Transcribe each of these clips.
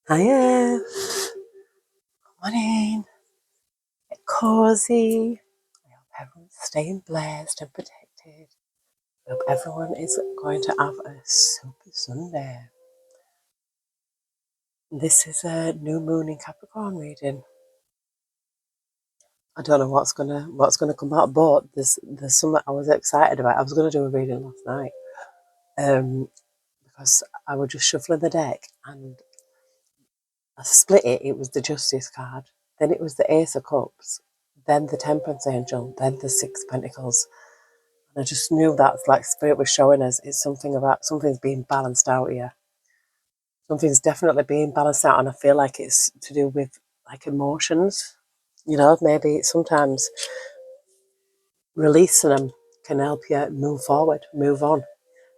Hiya, morning, get cozy. I hope everyone's staying blessed and protected. I hope everyone is going to have a super Sunday. This is a new moon in Capricorn reading. I don't know what's gonna come out, but there's something I was excited about. I was gonna do a reading last night, because I was just shuffling the deck and I split it. It was the Justice card, then it was the Ace of Cups, then the Temperance Angel, then the Six of Pentacles. I just knew that like Spirit was showing us it's something about something's being balanced out here. Something's definitely being balanced out, and I feel like it's to do with like emotions. Maybe sometimes releasing them can help you move forward, move on.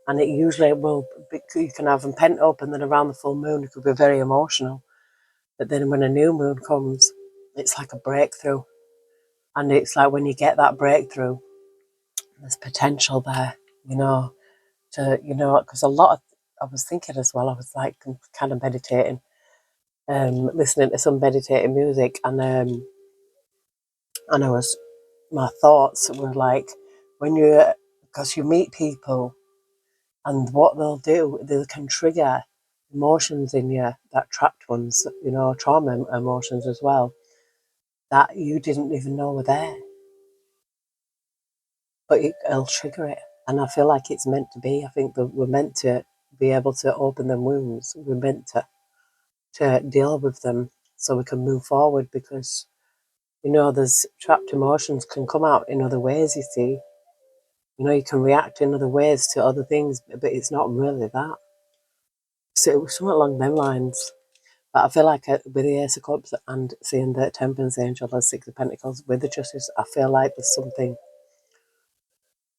And it usually will be, you can have them pent up, and then around the full moon it could be very emotional. But then when a new moon comes, it's like a breakthrough. And it's like when you get that breakthrough, there's potential there, because I was thinking as well, I was like kind of meditating, listening to some meditating music, and my thoughts were like, because you meet people, and what they'll do, they can trigger emotions in you, that trapped ones, trauma emotions as well, that you didn't even know were there, but it'll trigger it. And I feel like it's meant to be. I think that we're meant to be able to open them wounds. We're meant to deal with them so we can move forward, because there's trapped emotions can come out in other ways. You can react in other ways to other things, but it's not really that. So it was something along them lines. But I feel like with the Ace of Cups and seeing the Temperance Angel and Six of Pentacles with the Justice, I feel like there's something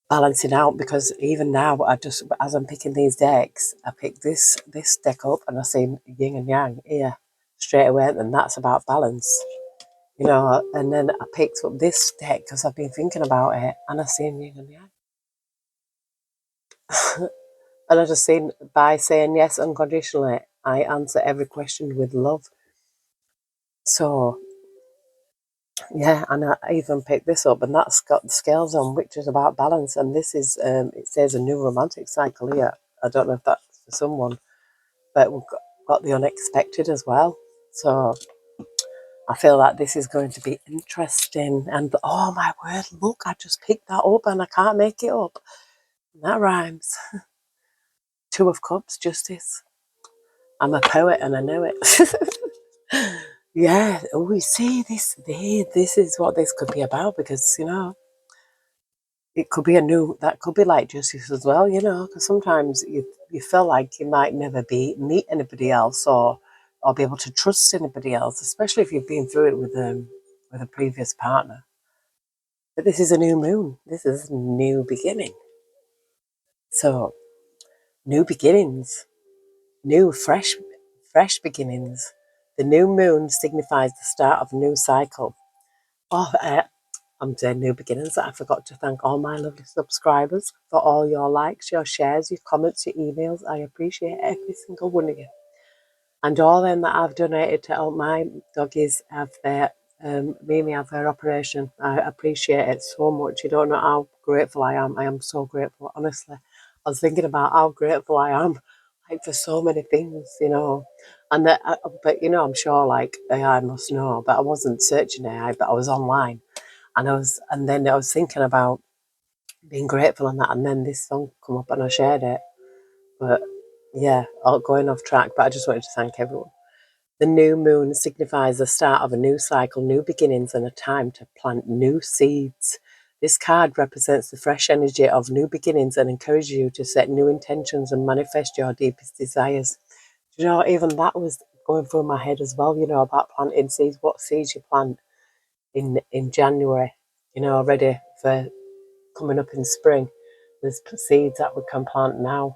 balancing out, because even now, as I'm picking these decks, I pick this deck up and I see yin and yang here straight away, and that's about balance. And then I picked up this deck because I've been thinking about it, and I've seen yin and yang. And I just seen, by saying yes unconditionally, I answer every question with love. So, yeah, and I even picked this up, and that's got the scales on, which is about balance. And this is, it says a new romantic cycle here. I don't know if that's for someone, but we've got the unexpected as well. So I feel like this is going to be interesting. And oh my word, look, I just picked that up and I can't make it up. That rhymes. Two of Cups, Justice. I'm a poet and I know it. Yeah. Oh, you see, this is what this could be about, because, it could be that could be like Justice as well, because sometimes you feel like you might never meet anybody else, or be able to trust anybody else, especially if you've been through it with a previous partner. But this is a new moon. This is a new beginning. So, new beginnings, new fresh beginnings. The new moon signifies the start of a new cycle. Oh, I'm doing new beginnings. I forgot to thank all my lovely subscribers for all your likes, your shares, your comments, your emails. I appreciate every single one of you. And all them that I've donated to help my doggies have Mimi have her operation. I appreciate it so much. You don't know how grateful I am. I am so grateful, honestly. I was thinking about how grateful I am, like, for so many things, And but I'm sure, like, AI must know, but I wasn't searching AI, but I was online, and then I was thinking about being grateful on that, and then this song come up and I shared it. But yeah, all going off track, but I just wanted to thank everyone. The new moon signifies the start of a new cycle, new beginnings, and a time to plant new seeds. This card represents the fresh energy of new beginnings and encourages you to set new intentions and manifest your deepest desires. Even that was going through my head as well, about planting seeds, what seeds you plant in January, ready for coming up in spring. There's seeds that we can plant now.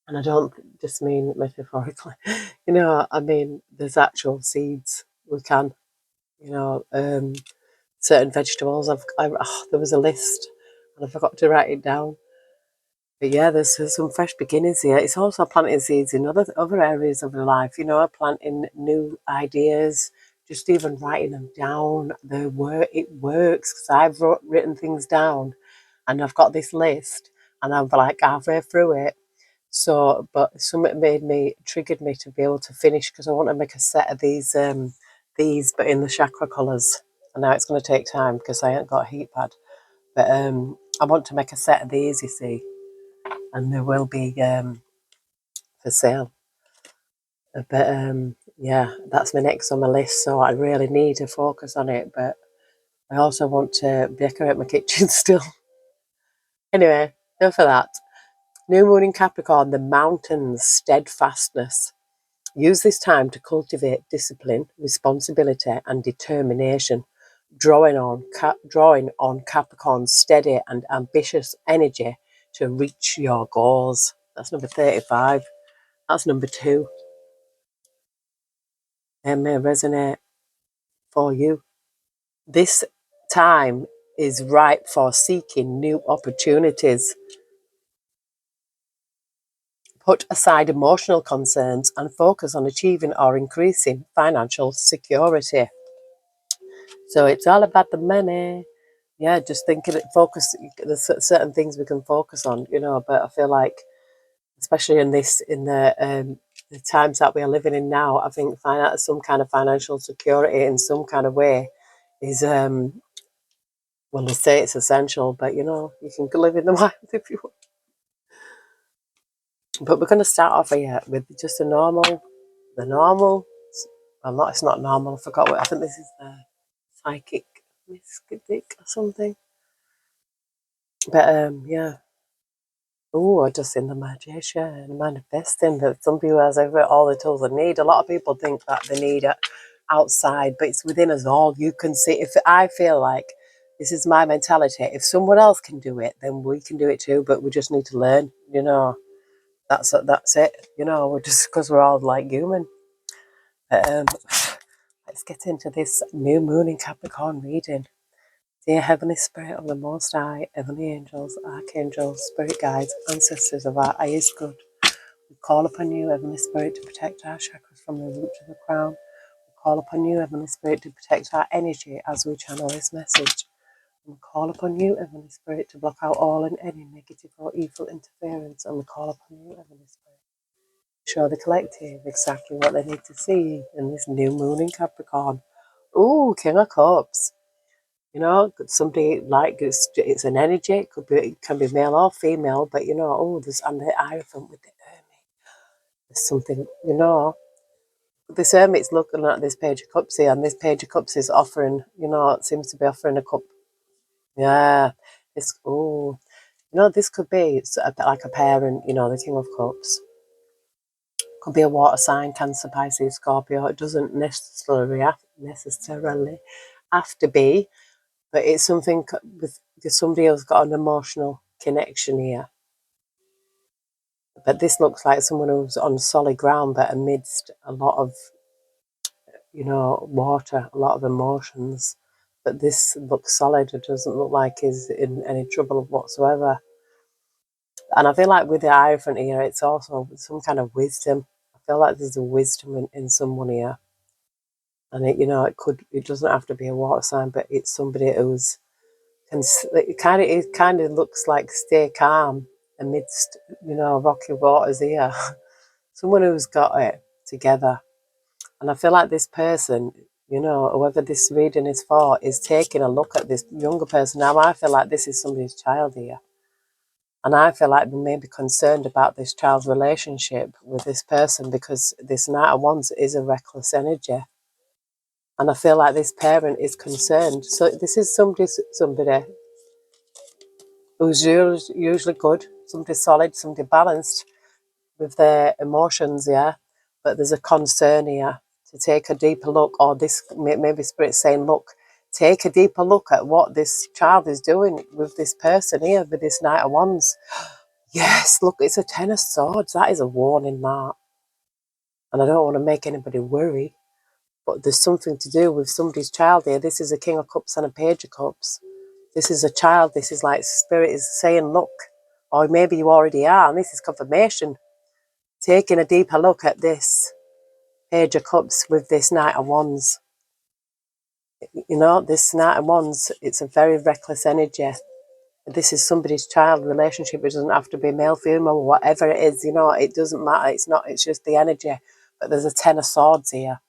And I don't just mean metaphorically, I mean, there's actual seeds we can, certain vegetables. There was a list and I forgot to write it down. But yeah, there's some fresh beginnings here. It's also planting seeds in other areas of your life. Planting new ideas, just even writing them down. It works because I've written things down, and I've got this list, and I'm like halfway through it. So, but something triggered me to be able to finish because I want to make a set of these, but in the chakra colours. And now it's going to take time because I ain't got a heat pad. But I want to make a set of these, you see, and they will be for sale. But yeah, that's my next on my list. So I really need to focus on it. But I also want to decorate my kitchen still. Anyway, enough of that. New moon in Capricorn, the mountains, steadfastness. Use this time to cultivate discipline, responsibility, and determination, drawing on Capricorn's steady and ambitious energy to reach your goals. That's number 35. That's number 2. It may resonate for you. This time is ripe for seeking new opportunities. Put aside emotional concerns and focus on achieving or increasing financial security. So it's all about the money. Yeah, just thinking it focus. There's certain things we can focus on, but I feel like, especially in the times that we are living in now, I think some kind of financial security in some kind of way is well, they say it's essential, but you can live in the wild if you want. But we're going to start off here with just the normal. Well, not it's not normal. I forgot what. I think this is the psychic mystic or something. But yeah. Oh, I just in the magician, manifesting that somebody who has all the tools they need. A lot of people think that they need it outside, but it's within us all. You can see, if I feel like this is my mentality, if someone else can do it, then we can do it too, but we just need to learn, that's it, we're just because we're all like human. But, let's get into this new moon in Capricorn reading. Dear Heavenly Spirit of the Most High, Heavenly Angels, Archangels, Spirit Guides, Ancestors of our highest good, we call upon you, Heavenly Spirit, to protect our chakras from the root to the crown. We call upon you, Heavenly Spirit, to protect our energy as we channel this message. And we call upon you, Heavenly Spirit, to block out all and any negative or evil interference. And we call upon you, Heavenly Spirit, to show the collective exactly what they need to see in this new moon in Capricorn. Ooh, King of Cups. Somebody like it's an energy. It can be male or female, but there's and the Hierophant with the Hermit. There's something, this Hermit's looking at this Page of Cups here, and this Page of Cups is offering, it seems to be offering a cup. Yeah, this could be like a parent, the King of Cups. Could be a water sign, Cancer, Pisces, Scorpio. It doesn't necessarily have to be. But it's something with somebody who's got an emotional connection here. But this looks like someone who's on solid ground, but amidst a lot of, water, a lot of emotions. But this looks solid. It doesn't look like he's in any trouble whatsoever. And I feel like with the Hierophant here, it's also some kind of wisdom. I feel like there's a wisdom in someone here. And it doesn't have to be a water sign, but it's somebody who's it kind of looks like stay calm amidst rocky waters here. Someone who's got it together, and I feel like this person, whoever this reading is for, is taking a look at this younger person. Now I feel like this is somebody's child here, and I feel like they may be concerned about this child's relationship with this person because this Knight of Wands is a reckless energy. And I feel like this parent is concerned. So this is somebody who's usually good, somebody solid, somebody balanced with their emotions, yeah. But there's a concern here to take a deeper look, or this maybe Spirit saying, look, take a deeper look at what this child is doing with this person here, with this Knight of Wands. Yes, look, it's a Ten of Swords. That is a warning, that. And I don't want to make anybody worry, but there's something to do with somebody's child here. This is a King of Cups and a Page of Cups. This is a child. This is like Spirit is saying, look, or maybe you already are, and this is confirmation. Taking a deeper look at this Page of Cups with this Knight of Wands. You know, this Knight of Wands, it's a very reckless energy. This is somebody's child relationship. It doesn't have to be male, female, whatever it is, you know, it doesn't matter. It's not, it's just the energy. But there's a Ten of Swords here.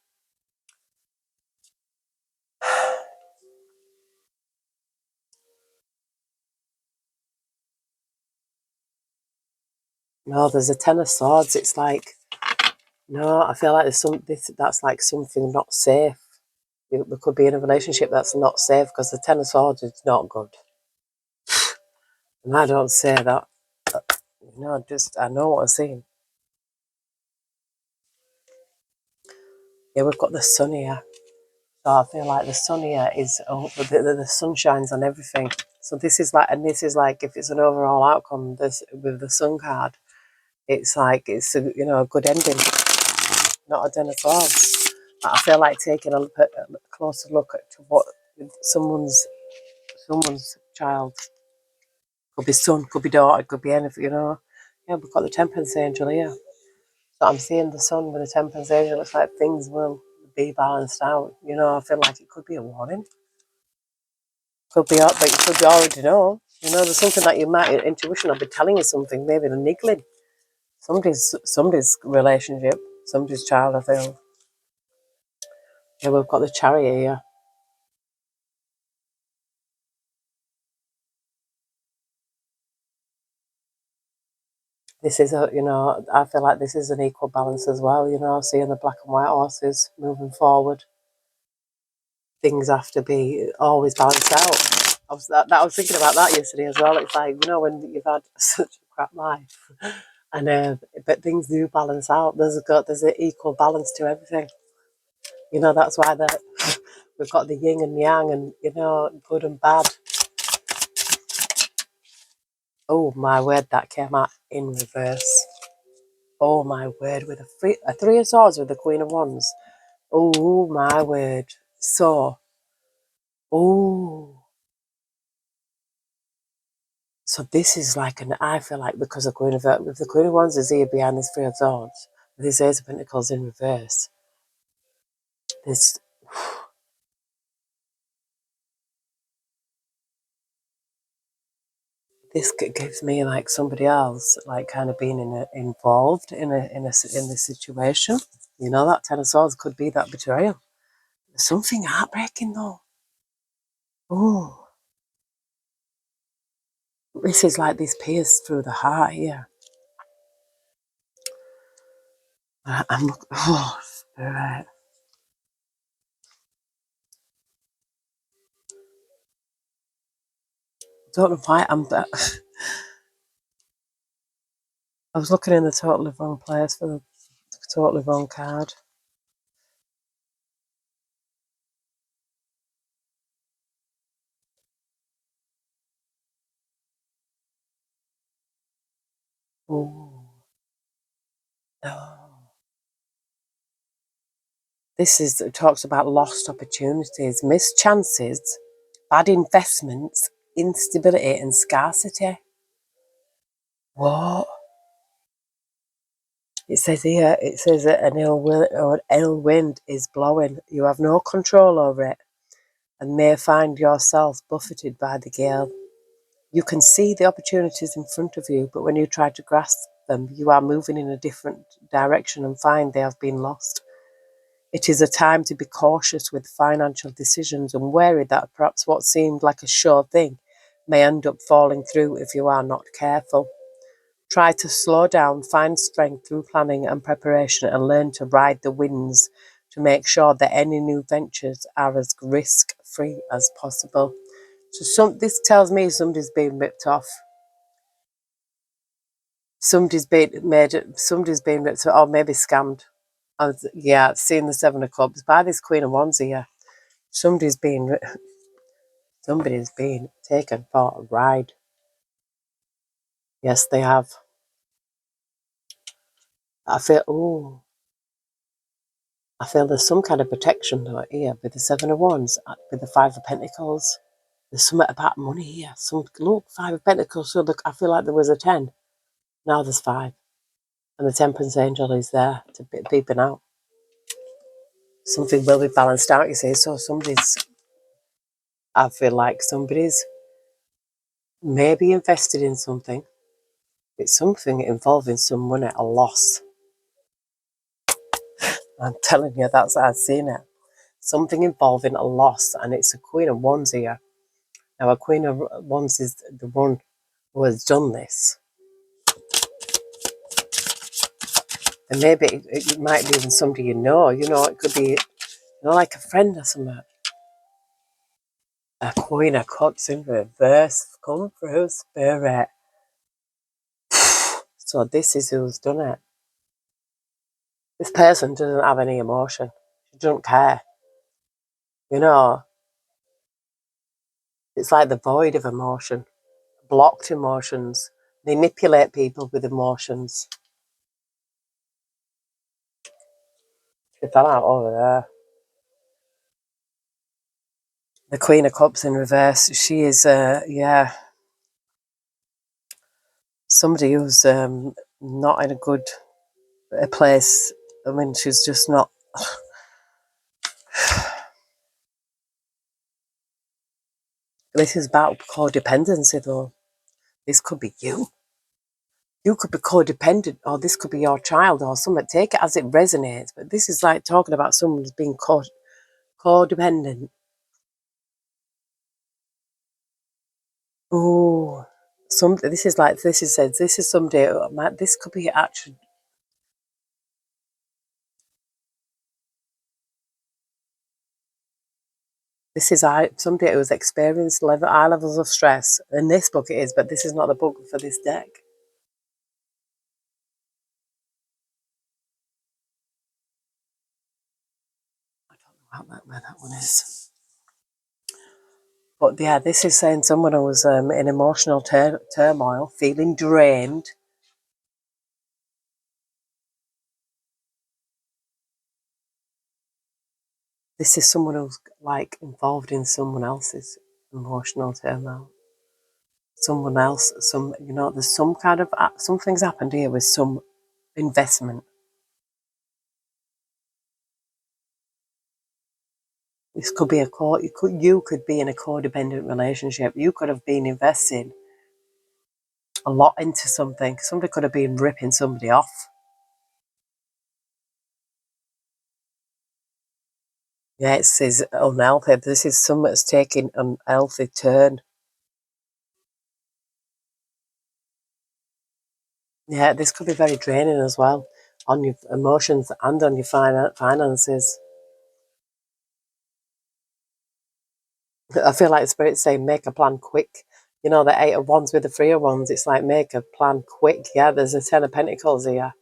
No, there's a Ten of Swords. It's like, no, I feel like that's like something not safe. We could be in a relationship that's not safe because the Ten of Swords is not good. And I don't say that. You know, just, I know what I'm saying. Yeah, we've got the sun here. So I feel like the sun here is, the sun shines on everything. So this is like, and this is like, if it's an overall outcome, this with the sun card, it's like, it's a, you know, a good ending, not a Den of Swords. But I feel like taking a closer look at what someone's child, could be son, could be daughter, could be anything, you know. Yeah, we've got the Temperance Angel here. So I'm seeing the sun with the Temperance Angel. It's like things will be balanced out. You know, I feel like it could be a warning. Could be out, but you could already know. You know, there's something that you might, your intuition will be telling you something, maybe the niggling. Somebody's relationship, somebody's child, I feel. Yeah, we've got the Chariot here. This is a, you know, I feel like this is an equal balance as well, you know, seeing the black and white horses moving forward. Things have to be always balanced out. I was thinking about that yesterday as well. It's like, you know, when you've had such a crap life, and but things do balance out. There's an equal balance to everything. You know, that's why we've got the yin and yang, and you know, good and bad. Oh my word, that came out in reverse. Oh my word, with a three of swords with the Queen of Wands. Oh my word. So, oh. So this is like I feel like because the if the Queen of Wands is here behind this Three of Swords, with this Ace of Pentacles in reverse, this, this gives me like somebody else, like kind of being involved in this situation. You know, that Ten of Swords could be that betrayal. There's something heartbreaking though. Oh, this is like this pierce through the heart here. I'm looking, oh, spirit. Don't know why I was looking in the totally wrong place for the totally wrong card. Oh, no. It talks about lost opportunities, missed chances, bad investments, instability and scarcity. What? It says here, it says that an ill wind is blowing. You have no control over it and may find yourself buffeted by the gale. You can see the opportunities in front of you, but when you try to grasp them, you are moving in a different direction and find they have been lost. It is a time to be cautious with financial decisions and wary that perhaps what seemed like a sure thing may end up falling through if you are not careful. Try to slow down, find strength through planning and preparation, and learn to ride the winds to make sure that any new ventures are as risk-free as possible. So this tells me somebody's being ripped off. Somebody's been ripped off, or maybe scammed. Yeah, I've seen the Seven of Clubs by this Queen of Wands here. Somebody's been taken for a ride. Yes, they have. I feel there's some kind of protection though here with the Seven of Wands, with the Five of Pentacles. There's something about money here. Look, 5 of Pentacles. So look, I feel like there was a 10. Now there's 5. And the Temperance Angel is there to peeping out. Something will be balanced out, you see. So I feel like somebody's maybe invested in something. It's something involving some money, a loss. I'm telling you, that's how I've seen it. Something involving a loss, and it's a Queen of Wands here. Now, a Queen of Wands is the one who has done this. And maybe it might be even somebody you know. It could be, like a friend or something. A Queen of Cups in reverse. Come through, Spirit. So this is who's done it. This person doesn't have any emotion. She doesn't care. It's like the void of emotion. Blocked emotions. Manipulate people with emotions. Get that out over there. The Queen of Cups in reverse. She is, somebody who's not in a good place. I mean, she's just not. This is about codependency, though. This could be you. You could be codependent, or this could be your child, or something. Take it as it resonates. But this is like talking about someone who's being codependent. Oh, this is somebody. This could be actually. This is somebody who's experienced high levels of stress. In this book it is, but this is not the book for this deck. I don't know where that one is. But yeah, this is saying someone who was in emotional turmoil, feeling drained. This is someone who's like involved in someone else's emotional turmoil. Someone else, there's some kind of, something's happened here with some investment. This could be you could be in a codependent relationship. You could have been invested a lot into something. Somebody could have been ripping somebody off. Yeah, it says unhealthy. This is something that's taking an unhealthy turn. Yeah, this could be very draining as well on your emotions and on your finances. I feel like the Spirit's saying make a plan quick. The 8 of Wands with the 3 of Wands. It's like make a plan quick. Yeah, there's a 10 of Pentacles here.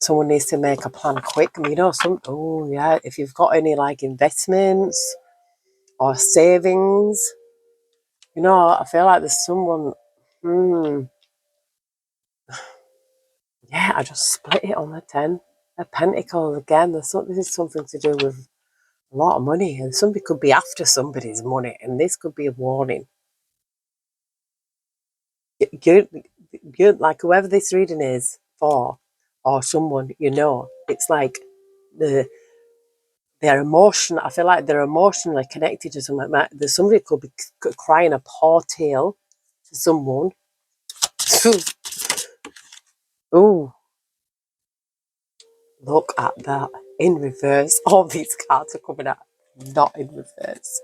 Someone needs to make a plan quick. If you've got any like investments or savings, I feel like there's someone. Yeah, I just split it on the 10 of Pentacles again. This is something to do with a lot of money, and somebody could be after somebody's money, and this could be a warning. You're like whoever this reading is for, or someone it's like their emotion. I feel like they're emotionally connected to something. There's somebody could be crying a poor tale to someone. Oh, look at that in reverse. All these cards are coming out not in reverse.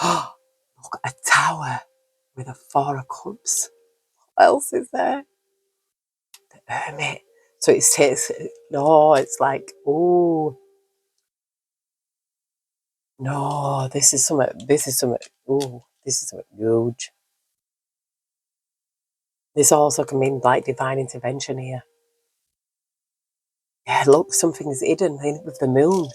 Look at a tower with a 4 of Cups. What else is there? The Hermit. So it's like, oh, no, oh, this is something huge. This also can mean like divine intervention here. Yeah, look, something's hidden with the moon.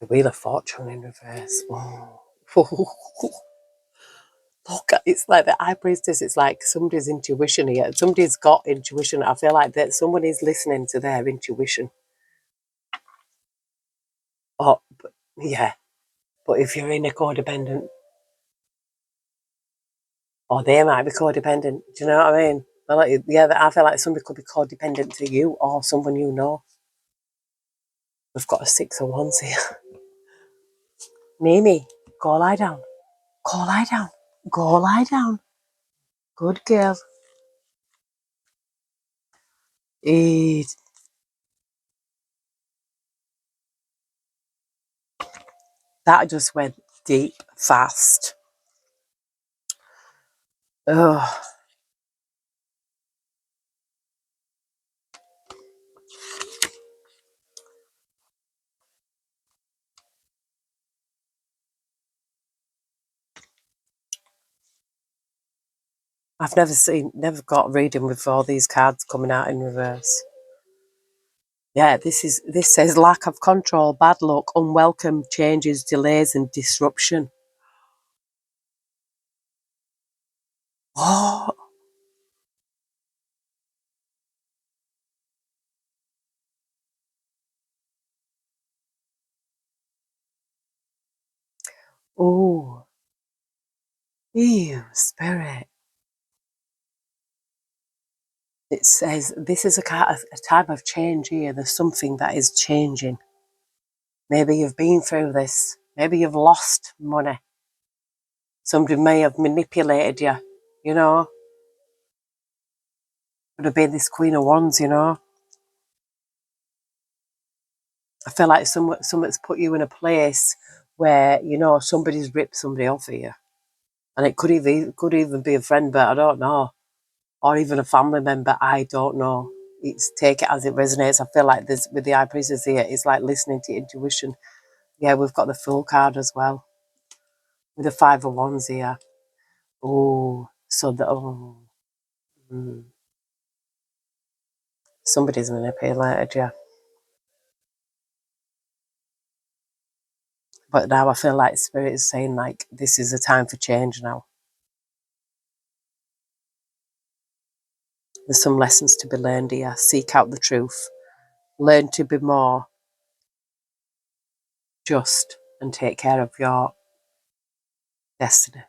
The Wheel of Fortune in reverse. Oh. Look, it's like the high priestess. It's like somebody's intuition here. Somebody's got intuition. I feel like that someone is listening to their intuition. Oh, yeah. But if you're in a codependent, or they might be codependent, do you know what I mean? Yeah, I feel like somebody could be codependent to you or someone you know. We've got a 6 of Wands here. Mimi, go lie down. Go lie down. Go lie down. Good girl. Eat. That just went deep, fast. Ugh. I've never got a reading with all these cards coming out in reverse. Yeah, this says lack of control, bad luck, unwelcome changes, delays, and disruption. Oh, oh, ew, spirit. It says this is a time of change here. There's something that is changing. Maybe you've been through this. Maybe you've lost money. Somebody may have manipulated you, you know. Could have been this Queen of Wands, you know. I feel like someone's put you in a place where, you know, somebody's ripped somebody off of you. And it could even be a friend, but I don't know. Or even a family member, I don't know. It's take it as it resonates. I feel like this with the High Priestess here, it's like listening to intuition. Yeah, we've got the Fool card as well. With the 5 of Wands here. Oh, so somebody's manipulated you. But now I feel like Spirit is saying, like, this is a time for change now. There's some lessons to be learned here. Seek out the truth. Learn to be more just and take care of your destiny.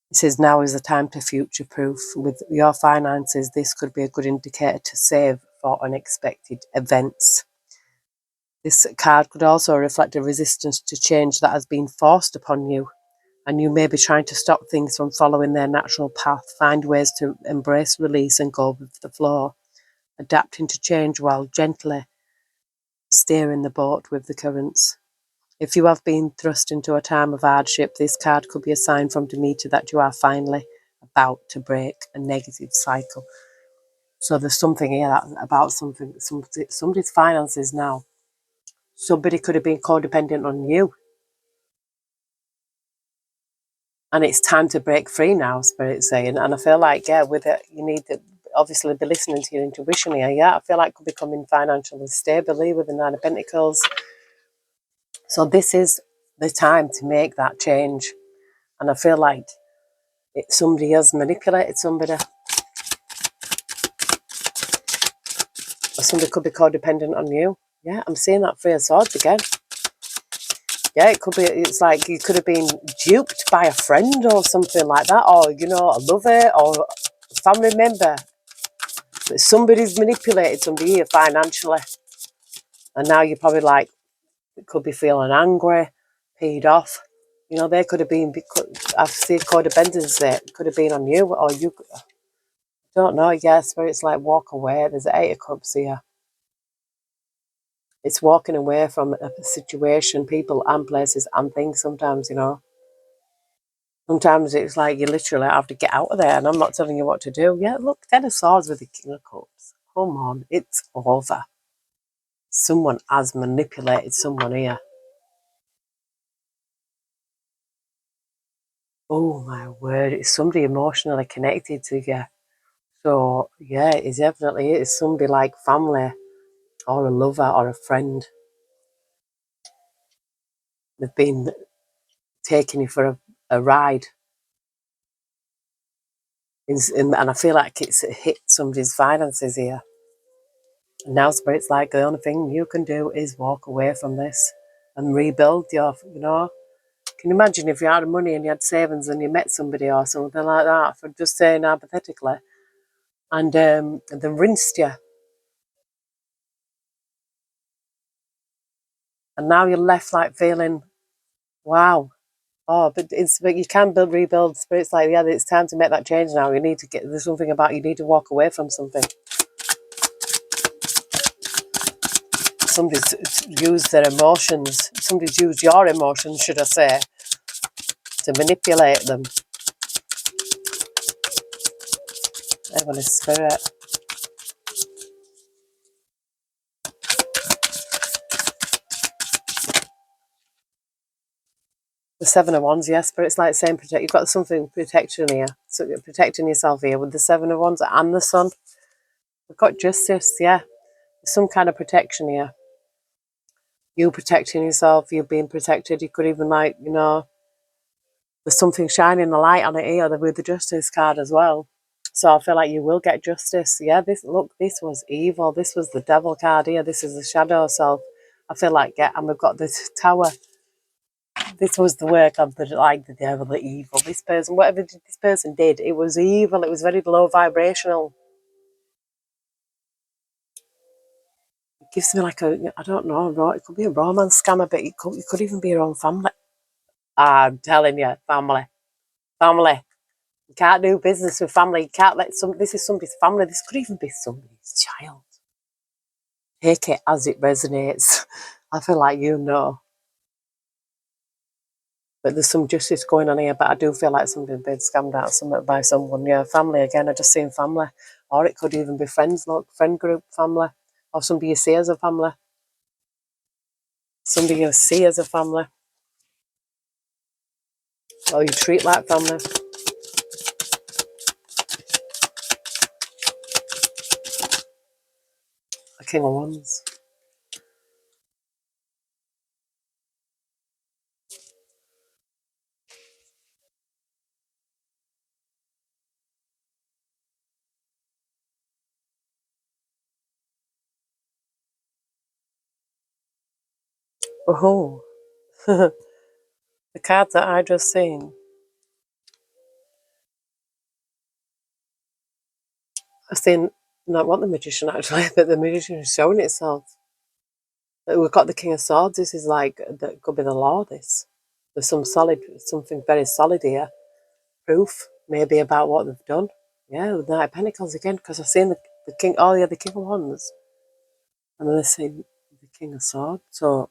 It says now is the time to future proof. With your finances, this could be a good indicator to save for unexpected events. This card could also reflect a resistance to change that has been forced upon you, and you may be trying to stop things from following their natural path. Find ways to embrace release and go with the flow, adapting to change while gently steering the boat with the currents. If you have been thrust into a time of hardship, this card could be a sign from Demeter that you are finally about to break a negative cycle. So there's something here about somebody's finances now. Somebody could have been codependent on you. And it's time to break free now, Spirit's saying. And I feel like, yeah, with it, you need to obviously be listening to your intuition here. Yeah, I feel like could becoming financially stable with the 9 of Pentacles. So this is the time to make that change. And I feel like somebody has manipulated somebody. Or somebody could be codependent on you. Yeah, I'm seeing that 3 of Swords again. Yeah, it could be, it's like you could have been duped by a friend or something like that. Or, you know, a lover or a family member. But somebody's manipulated somebody here financially. And now you're probably like, could be feeling angry, peed off. You know, they could have been, I've seen codependency, it could have been on you, or you, don't know, yes, where it's like walk away. There's 8 of Cups here. It's walking away from a situation, people and places and things sometimes, you know. Sometimes it's like you literally have to get out of there, and I'm not telling you what to do. Yeah, look, 10 of Swords with the King of Cups. Come on, it's over. Someone has manipulated someone here. Oh my word, it's somebody emotionally connected to you. So yeah, it definitely is somebody like family or a lover or a friend. They've been taking you for a ride. And I feel like it's hit somebody's finances here. And now Spirit's like, the only thing you can do is walk away from this and rebuild your, Can you imagine if you had money and you had savings and you met somebody or something like that, for just saying hypothetically, and they rinsed you, and now you're left like feeling, wow. Oh, but you can rebuild. Spirit's like, yeah, it's time to make that change now. You need to there's something about you need to walk away from something. Somebody's used their emotions. Somebody's used your emotions, should I say, to manipulate them. Heavenly Spirit. The Seven of Wands, yes, but it's like saying you've got something protection here. So you're protecting yourself here with the Seven of Wands and the Sun. We've got justice, yeah. There's some kind of protection here. You protecting yourself, you being protected. You could even there's something shining the light on it here with the justice card as well. So I feel like you will get justice. Yeah, this was evil. This was the devil card here. This is the shadow self. I feel like, yeah, and we've got this tower. This was the work of the devil, the evil. This person, whatever this person did, it was evil. It was very low vibrational. It gives me like I don't know, it could be a romance scammer, but it could even be your own family. I'm telling you, family. You can't do business with family. You can't this is somebody's family. This could even be somebody's child. Take it as it resonates. I feel like but there's some justice going on here, but I do feel like somebody's been scammed out by someone. Yeah, family again. I just seen family. Or it could even be friends, friend group, family. Or somebody you see as a family. Somebody you see as a family. Or you treat like family. The King of Wands. Oh, the card that I just seen. I've seen, not what the Magician actually, but the Magician is showing itself. We've got the King of Swords. This is like, that could be the law, this. There's something very solid here. Proof, maybe, about what they've done. Yeah, the Knight of Pentacles again, because I've seen the King, the King of Wands. And then I've seen the King of Swords. So,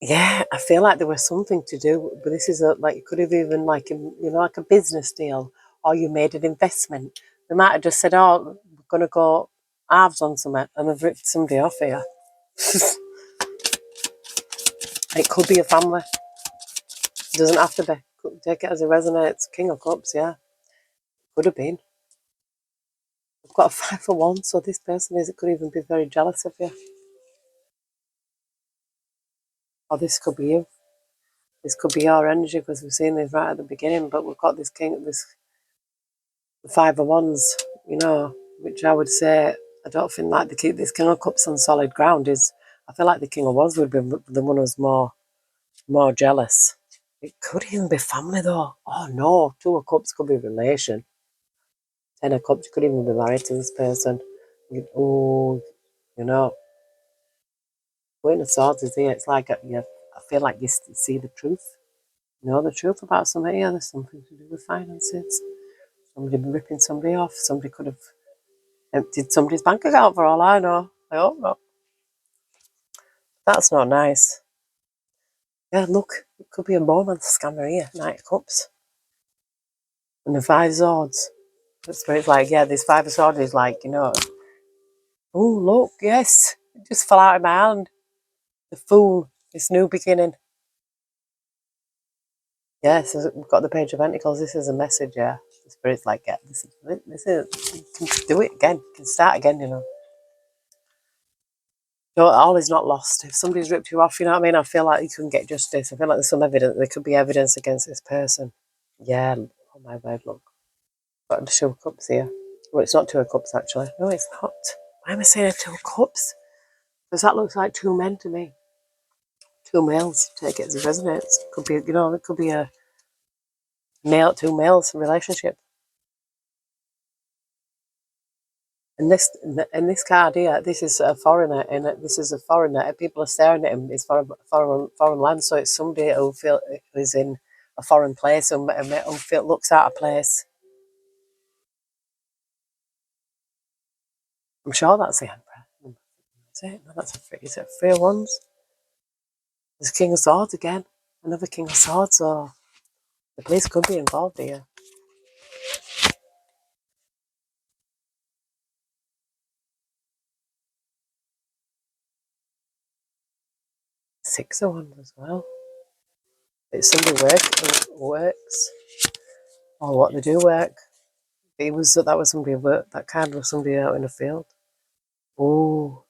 yeah, I feel like there was something to do, but this is it could have even like a business deal, or you made an investment. They might have just said, "Oh, we're gonna go halves on something," and they've ripped somebody off here. It could be a family. It doesn't have to be. Take it as it resonates. King of Cups, yeah, could have been. I've got a 5 for 1, so this person could even be very jealous of you, or this could be you. This could be your energy because we've seen this right at the beginning, but we've got this the 5 of Wands, which I would say, I don't think like this King of Cups on solid ground is, I feel like the King of Wands would be the one who's more jealous. It could even be family though. Oh no, 2 of Cups could be relation. 10 of Cups could even be married to this person. Oh, you know, Queen of Swords is here. It's like, I feel like you see the truth. You know the truth about somebody. Yeah, there's something to do with finances. Somebody ripping somebody off. Somebody could have emptied somebody's bank account for all I know. I hope not. That's not nice. Yeah, look, it could be a romance scammer here. Knight of Cups. And the 5 of Swords. That's where it's like, yeah, this 5 of Swords is like, oh, look, yes. It just fell out of my hand. The Fool. This new beginning. Yes, we've got the Page of Pentacles. This is a message, yeah. The Spirit's like, yeah, this is, you can do it again. You can start again, All is not lost. If somebody's ripped you off, you know what I mean? I feel like you can get justice. I feel like there's some evidence. There could be evidence against this person. Yeah. Oh my word, look. Got the two of cups here. Well, it's not two of cups, actually. No, it's not. Why am I saying two of cups? Because that looks like two men to me. Two males. Take it as it resonates. Could be, it could be a two males relationship. And this card here, this is a foreigner, and this is a foreigner. People are staring at him. It's foreign land, so it's somebody who's in a foreign place and who looks out of place. I'm sure that's the Emperor. Is it? No, that's is it 3 of Wands? There's King of Swords again. Another King of Swords, or the police could be involved here. Six of Wands as well. It's somebody works, or what they do work. That was somebody work. That card was somebody out in the field. Oh,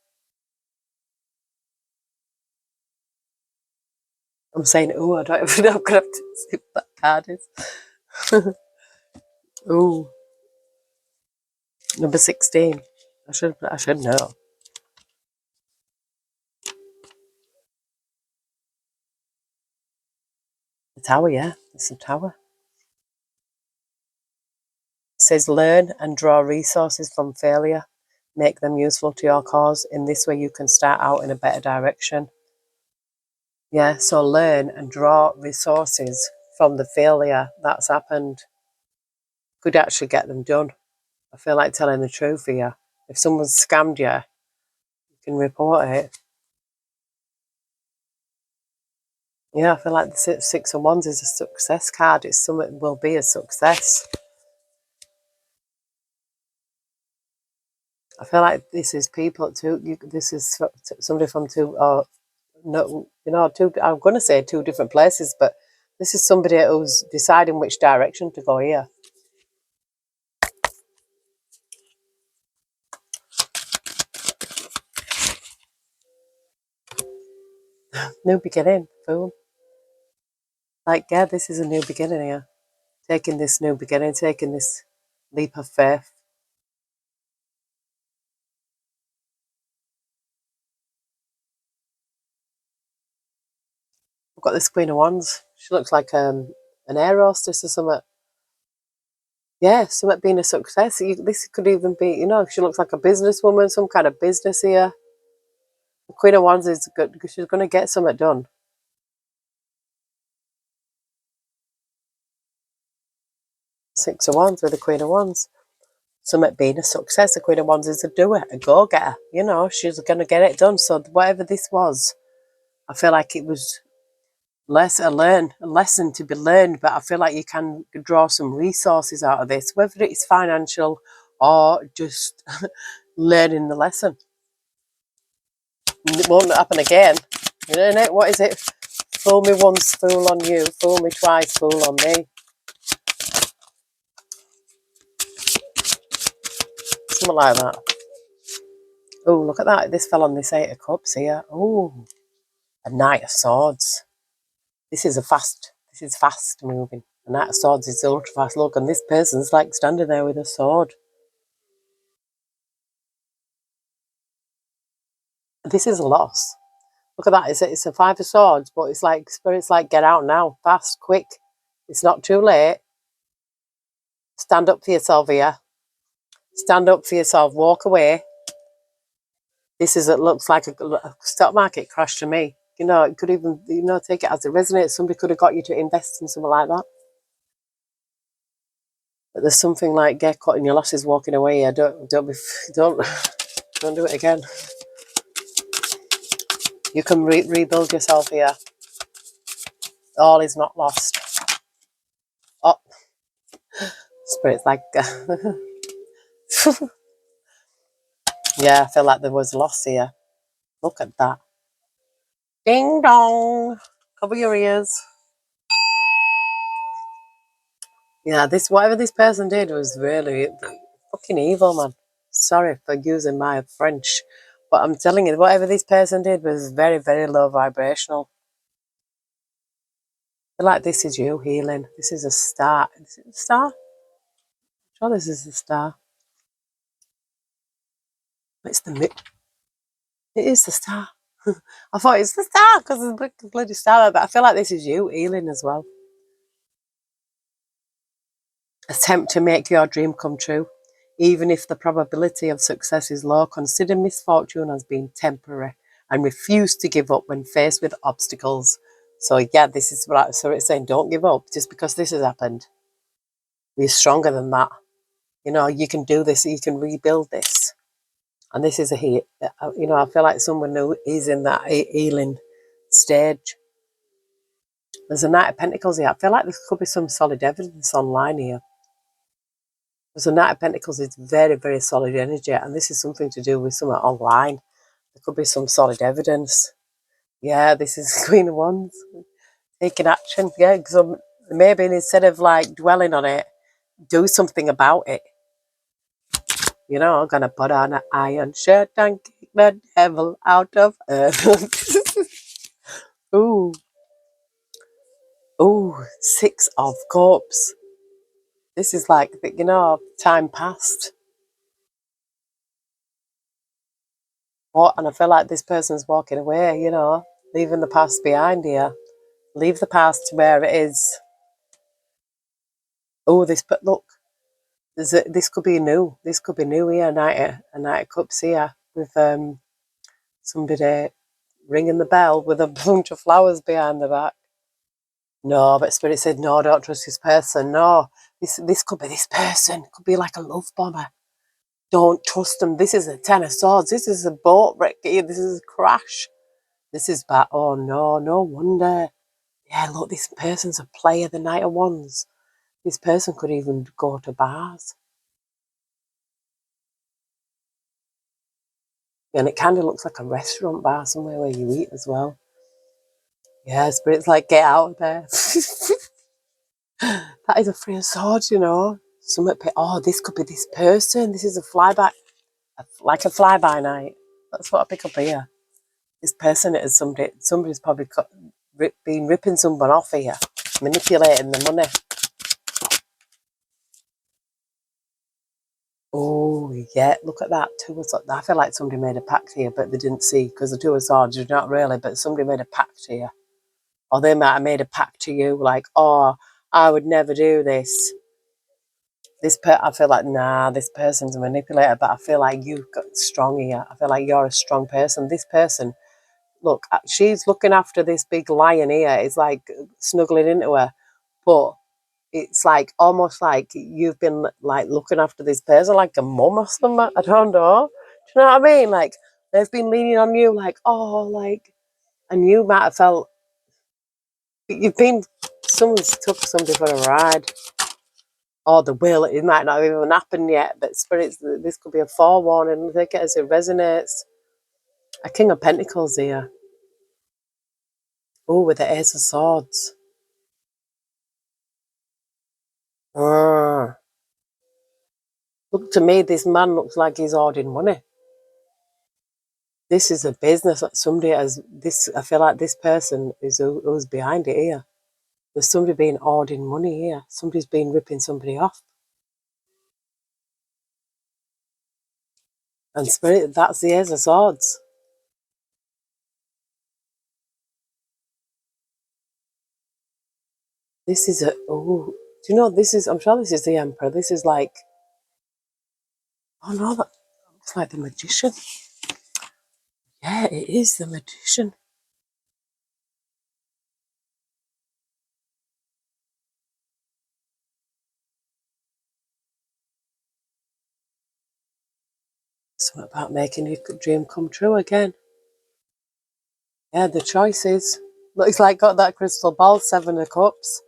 I'm saying, oh, I don't even know. I'm gonna have to see what that card is. Oh, number 16. I should know. The Tower, yeah, it's the Tower. It says learn and draw resources from failure. Make them useful to your cause. In this way, you can start out in a better direction. Yeah, so learn and draw resources from the failure that's happened. Could actually get them done. I feel like telling the truth here. If someone's scammed you, you can report it. Yeah, I feel like the Six of Wands is a success card. It's something will be a success. I feel like this is people too. This is somebody from two, or no, two. I'm going to say two different places, but this is somebody who's deciding which direction to go here. New beginning, fool. Like, yeah, this is a new beginning here. Taking this new beginning, taking this leap of faith. I've got this Queen of Wands. She looks like an air hostess or something. Yeah, something being a success. This could even be, she looks like a businesswoman, some kind of business here. The Queen of Wands is good because she's going to get something done. Six of Wands with the Queen of Wands. Something being a success. The Queen of Wands is a doer, a go-getter. She's going to get it done. So whatever this was, I feel like it was a lesson to be learned, but I feel like you can draw some resources out of this, whether it's financial or just learning the lesson. It won't happen again. What is it? Fool me once, fool on you. Fool me twice, fool on me. Something like that. Oh, look at that. This fell on this 8 of Cups here. Oh, a Knight of Swords. This is fast moving. A Knight of Swords is ultra fast. Look, and this person's like standing there with a sword. This is a loss. Look at that. It's a 5 of Swords, but it's like Spirit's like, get out now. Fast, quick. It's not too late. Stand up for yourself here. Stand up for yourself. Walk away. It looks like a stock market crash to me. It could even, take it as it resonates. Somebody could have got you to invest in something like that. But there's something like get caught in your losses walking away here. Don't do it again. You can rebuild yourself here. All is not lost. Oh, Spirit's like, yeah, I feel like there was loss here. Look at that. Ding dong. Cover your ears. Yeah, whatever this person did was really fucking evil, man. Sorry for using my French, But I'm telling you, whatever this person did was very, very low vibrational. I feel like this is you healing. This is a star. Is it a star? I'm sure this is a star. It's the It is the star. I thought it's the star because there's a bloody star there, but I feel like this is you healing as well. Attempt to make your dream come true. Even if the probability of success is low, consider misfortune as being temporary and refuse to give up when faced with obstacles. So yeah, this is what so it's saying, don't give up just because this has happened. You're stronger than that. You know, you can do this, you can rebuild this. And this is I feel like someone who is in that healing stage. There's a Knight of Pentacles here. I feel like there could be some solid evidence online here. There's a Knight of Pentacles is very, very solid energy, and this is something to do with something online. There could be some solid evidence. Yeah, this is Queen of Wands. Taking action. Yeah, because maybe instead of like dwelling on it, do something about it. You know, I'm going to put on an iron shirt and kick the devil out of earth. Ooh. Ooh, 6 of Cups. This is like, time passed. And I feel like this person's walking away, leaving the past behind here. Leave the past to where it is. Oh, look, this could be new. This could be new here, a Knight of Cups here with somebody ringing the bell with a bunch of flowers behind the back. No, but Spirit said, no, don't trust this person. No, this could be this person. Could be like a love bomber. Don't trust them. This is a 10 of Swords. This is a boat wreck. This is a crash. This is bad. Oh, no, no wonder. Yeah, look, this person's a player, the Knight of Wands. This person could even go to bars. And it kind of looks like a restaurant bar somewhere where you eat as well. Yeah, Spirit's like, get out of there. That is a 3 of Swords, this could be this person. This is a flyby, like a flyby night. That's what I pick up here. This person is somebody's probably been ripping someone off here, manipulating the money. Oh, yeah, look at that. 2 of Swords. I feel like somebody made a pact here, but they didn't see, because the 2 of Swords, you're not really, but somebody made a pact here. Or they might have made a pact to you, like, oh, I would never do this. I feel like, nah, this person's a manipulator, but I feel like you've got strong here. I feel like you're a strong person. This person, look, she's looking after this big lion here. It's like snuggling into her. But it's like almost like you've been like looking after this person like a mum or something. I don't know. Do you know what I mean? Like they've been leaning on you like, and you might have felt someone's took somebody for a ride. Or the will, it might not have even happened yet, but spirits, this could be a forewarning. Take it as it resonates. A King of Pentacles here. Oh, with the Ace of Swords. Look, to me, this man looks like he's hoarding money. This is a business that somebody has. I feel like this person is who's behind it here. There's somebody being hoarding money here. Somebody's been ripping somebody off. And Spirit, that's the Ace of Swords. This is do you know, I'm sure this is the Emperor. This is like, oh no, that looks like the Magician. Yeah, it is the Magician. Something about making your dream come true again. Yeah, the choices. Looks like got that crystal ball, 7 of Cups.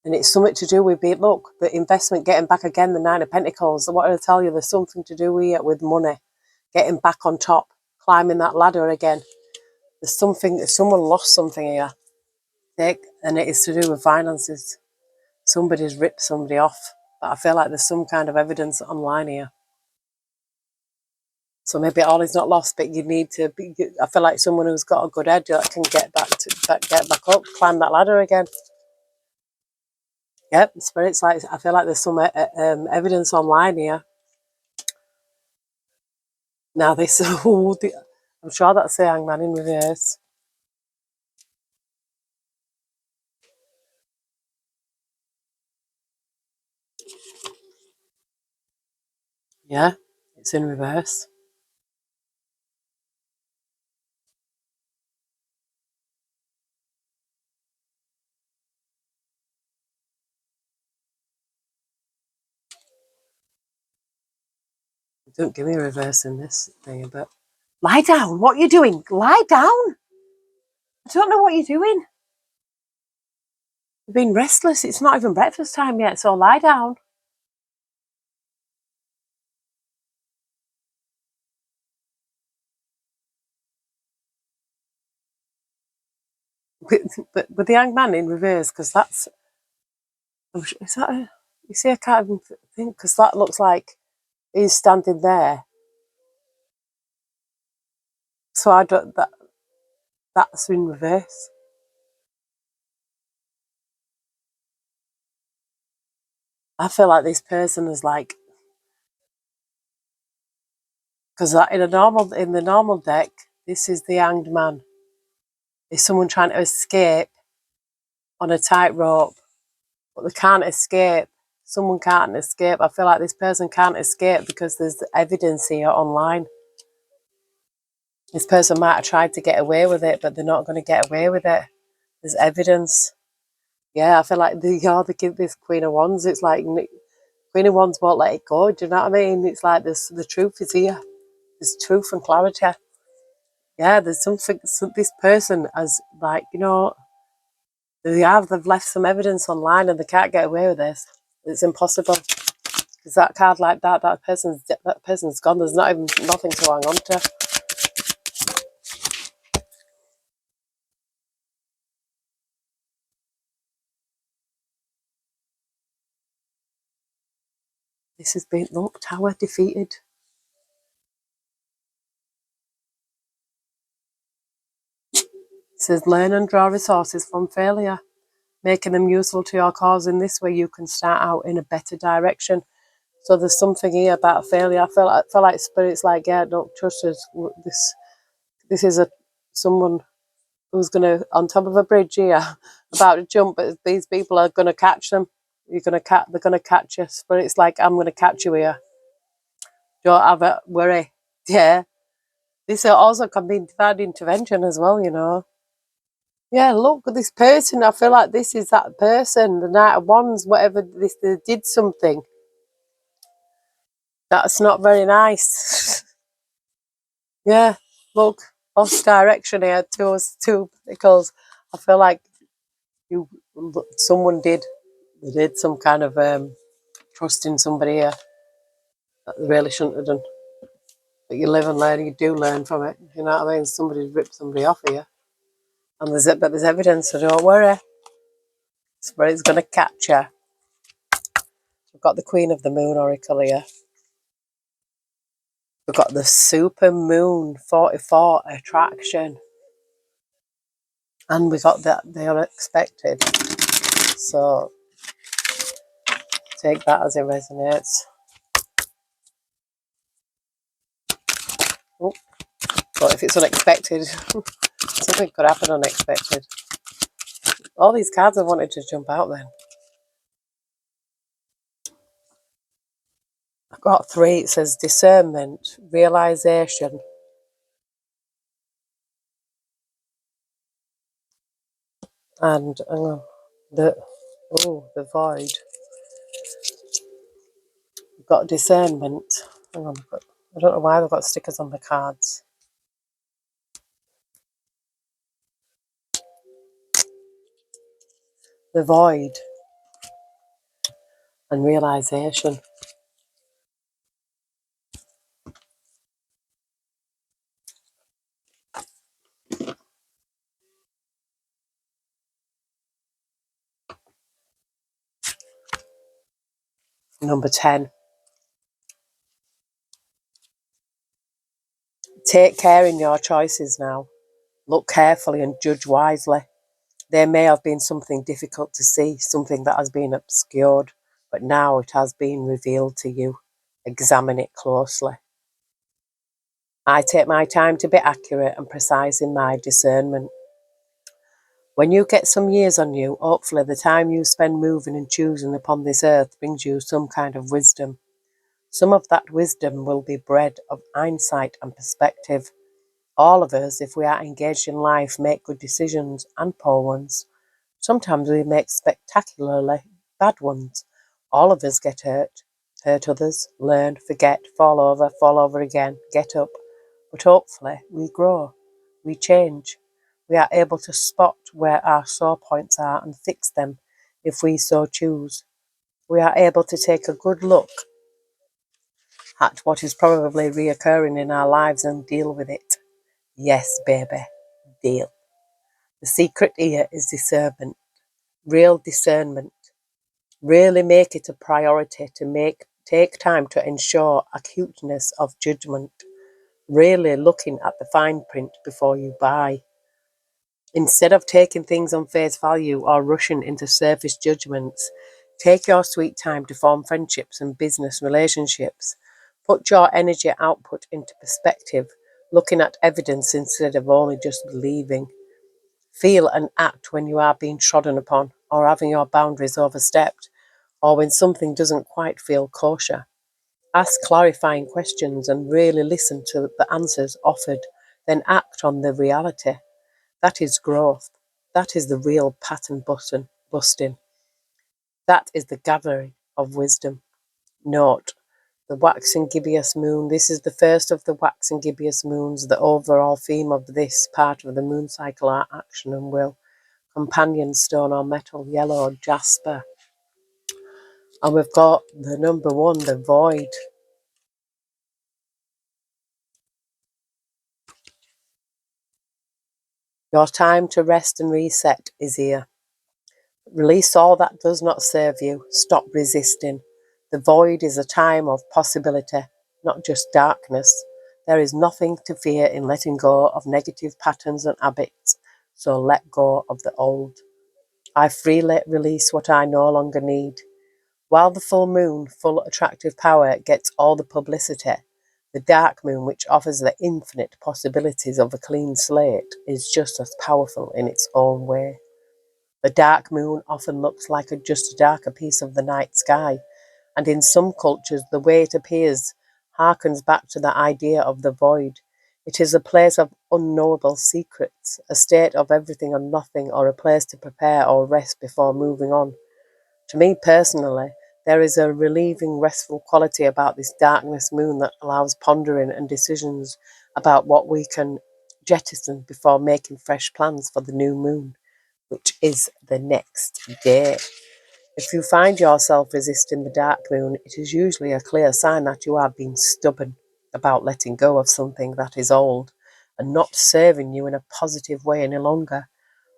And it's something to do with the investment getting back again, the 9 of Pentacles. What did I tell you? There's something to do here with money, getting back on top, climbing that ladder again. Someone lost something here. And it is to do with finances. Somebody's ripped somebody off. But I feel like there's some kind of evidence online here. So maybe all is not lost, but you need to be, I feel like someone who's got a good head that can get back up, climb that ladder again. Yep, spirits like, I feel like there's some evidence online here. Now this, I'm sure that's the hangman in reverse. Yeah, it's in reverse. Don't give me a reverse in this thing, but lie down. What are you doing? Lie down. I don't know what you're doing. You've been restless. It's not even breakfast time yet, so lie down. But with the hangman in reverse, because that's, is that a, you see, I can't even think, because that looks like he's standing there. So I don't, that's in reverse. I feel like this person is like, because in the normal deck, this is the hanged man. Is someone trying to escape on a tightrope, but they can't escape. Someone can't escape. I feel like this person can't escape because there's evidence here online. This person might have tried to get away with it, but they're not going to get away with it. There's evidence. Yeah, I feel like this Queen of Wands. It's like Queen of Wands won't let it go. Do you know what I mean? It's like the truth is here. There's truth and clarity. Yeah, there's something. This person has, like, they've left some evidence online and they can't get away with this. It's impossible. Because that card like that person's gone. There's not even nothing to hang on to. This has been, look, Tower defeated. It says learn and draw resources from failure, making them useful to your cause. In this way, you can start out in a better direction. So there's something here about failure. I feel like spirit's like, yeah, don't trust us. This is someone who's gonna on top of a bridge here, about to jump, but these people are gonna catch them. They're gonna catch us. But it's like, I'm gonna catch you here. Don't have a worry. Yeah. This also can be divine intervention as well. Yeah, look at this person. I feel like this is that person. The Knight of Wands, whatever this, they did something that's not very nice. Yeah, look, lost direction here. Two because I feel like someone they did some kind of trust in somebody here that they really shouldn't have done. But you live and learn. You do learn from it. You know what I mean? Somebody ripped somebody off here, and there's evidence. So don't worry. Spirit's gonna catch you. We've got the Queen of the Moon Oracle here. We've got the Super Moon 44 attraction. And we got the unexpected. So take that as it resonates. Oh, but if it's unexpected, something could happen unexpected. All these cards I wanted to jump out then. I've got 3. It says discernment, realization, and the void. We've got discernment. Hang on, I don't know why they've got stickers on the cards. The void and realization. Number 10. Take care in your choices now. Look carefully and judge wisely. There may have been something difficult to see, something that has been obscured, but now it has been revealed to you. Examine it closely. I take my time to be accurate and precise in my discernment. When you get some years on you, hopefully the time you spend moving and choosing upon this earth brings you some kind of wisdom. Some of that wisdom will be bred of hindsight and perspective. All of us, if we are engaged in life, make good decisions and poor ones. Sometimes we make spectacularly bad ones. All of us get hurt others, learn, forget, fall over again, get up. But hopefully we grow, we change. We are able to spot where our sore points are and fix them if we so choose. We are able to take a good look at what is probably reoccurring in our lives and deal with it. Yes, baby, deal. The secret here is discernment, real discernment. Really make it a priority to take time to ensure acuteness of judgment, really looking at the fine print before you buy. Instead of taking things on face value or rushing into surface judgments, take your sweet time to form friendships and business relationships. Put your energy output into perspective, looking at evidence instead of only just believing. Feel and act when you are being trodden upon or having your boundaries overstepped, or when something doesn't quite feel kosher. Ask clarifying questions and really listen to the answers offered, then act on the reality. That is growth. That is the real pattern busting. That is the gathering of wisdom. Note, the waxing gibbous moon. This is the first of the waxing gibbous moons. The overall theme of this part of the moon cycle are action and will. Companion stone or metal, yellow, jasper. And we've got the number one, the void. Your time to rest and reset is here. Release all that does not serve you. Stop resisting. The void is a time of possibility, not just darkness. There is nothing to fear in letting go of negative patterns and habits, so let go of the old. I freely release what I no longer need. While the full moon, full attractive power, gets all the publicity, the dark moon, which offers the infinite possibilities of a clean slate, is just as powerful in its own way. The dark moon often looks like just a darker piece of the night sky, and in some cultures the way it appears harkens back to the idea of the void. It is a place of unknowable secrets, a state of everything and nothing, or a place to prepare or rest before moving on. To me personally, there is a relieving, restful quality about this darkness moon that allows pondering and decisions about what we can jettison before making fresh plans for the new moon, which is the next day. If you find yourself resisting the dark moon, it is usually a clear sign that you are being stubborn about letting go of something that is old and not serving you in a positive way any longer.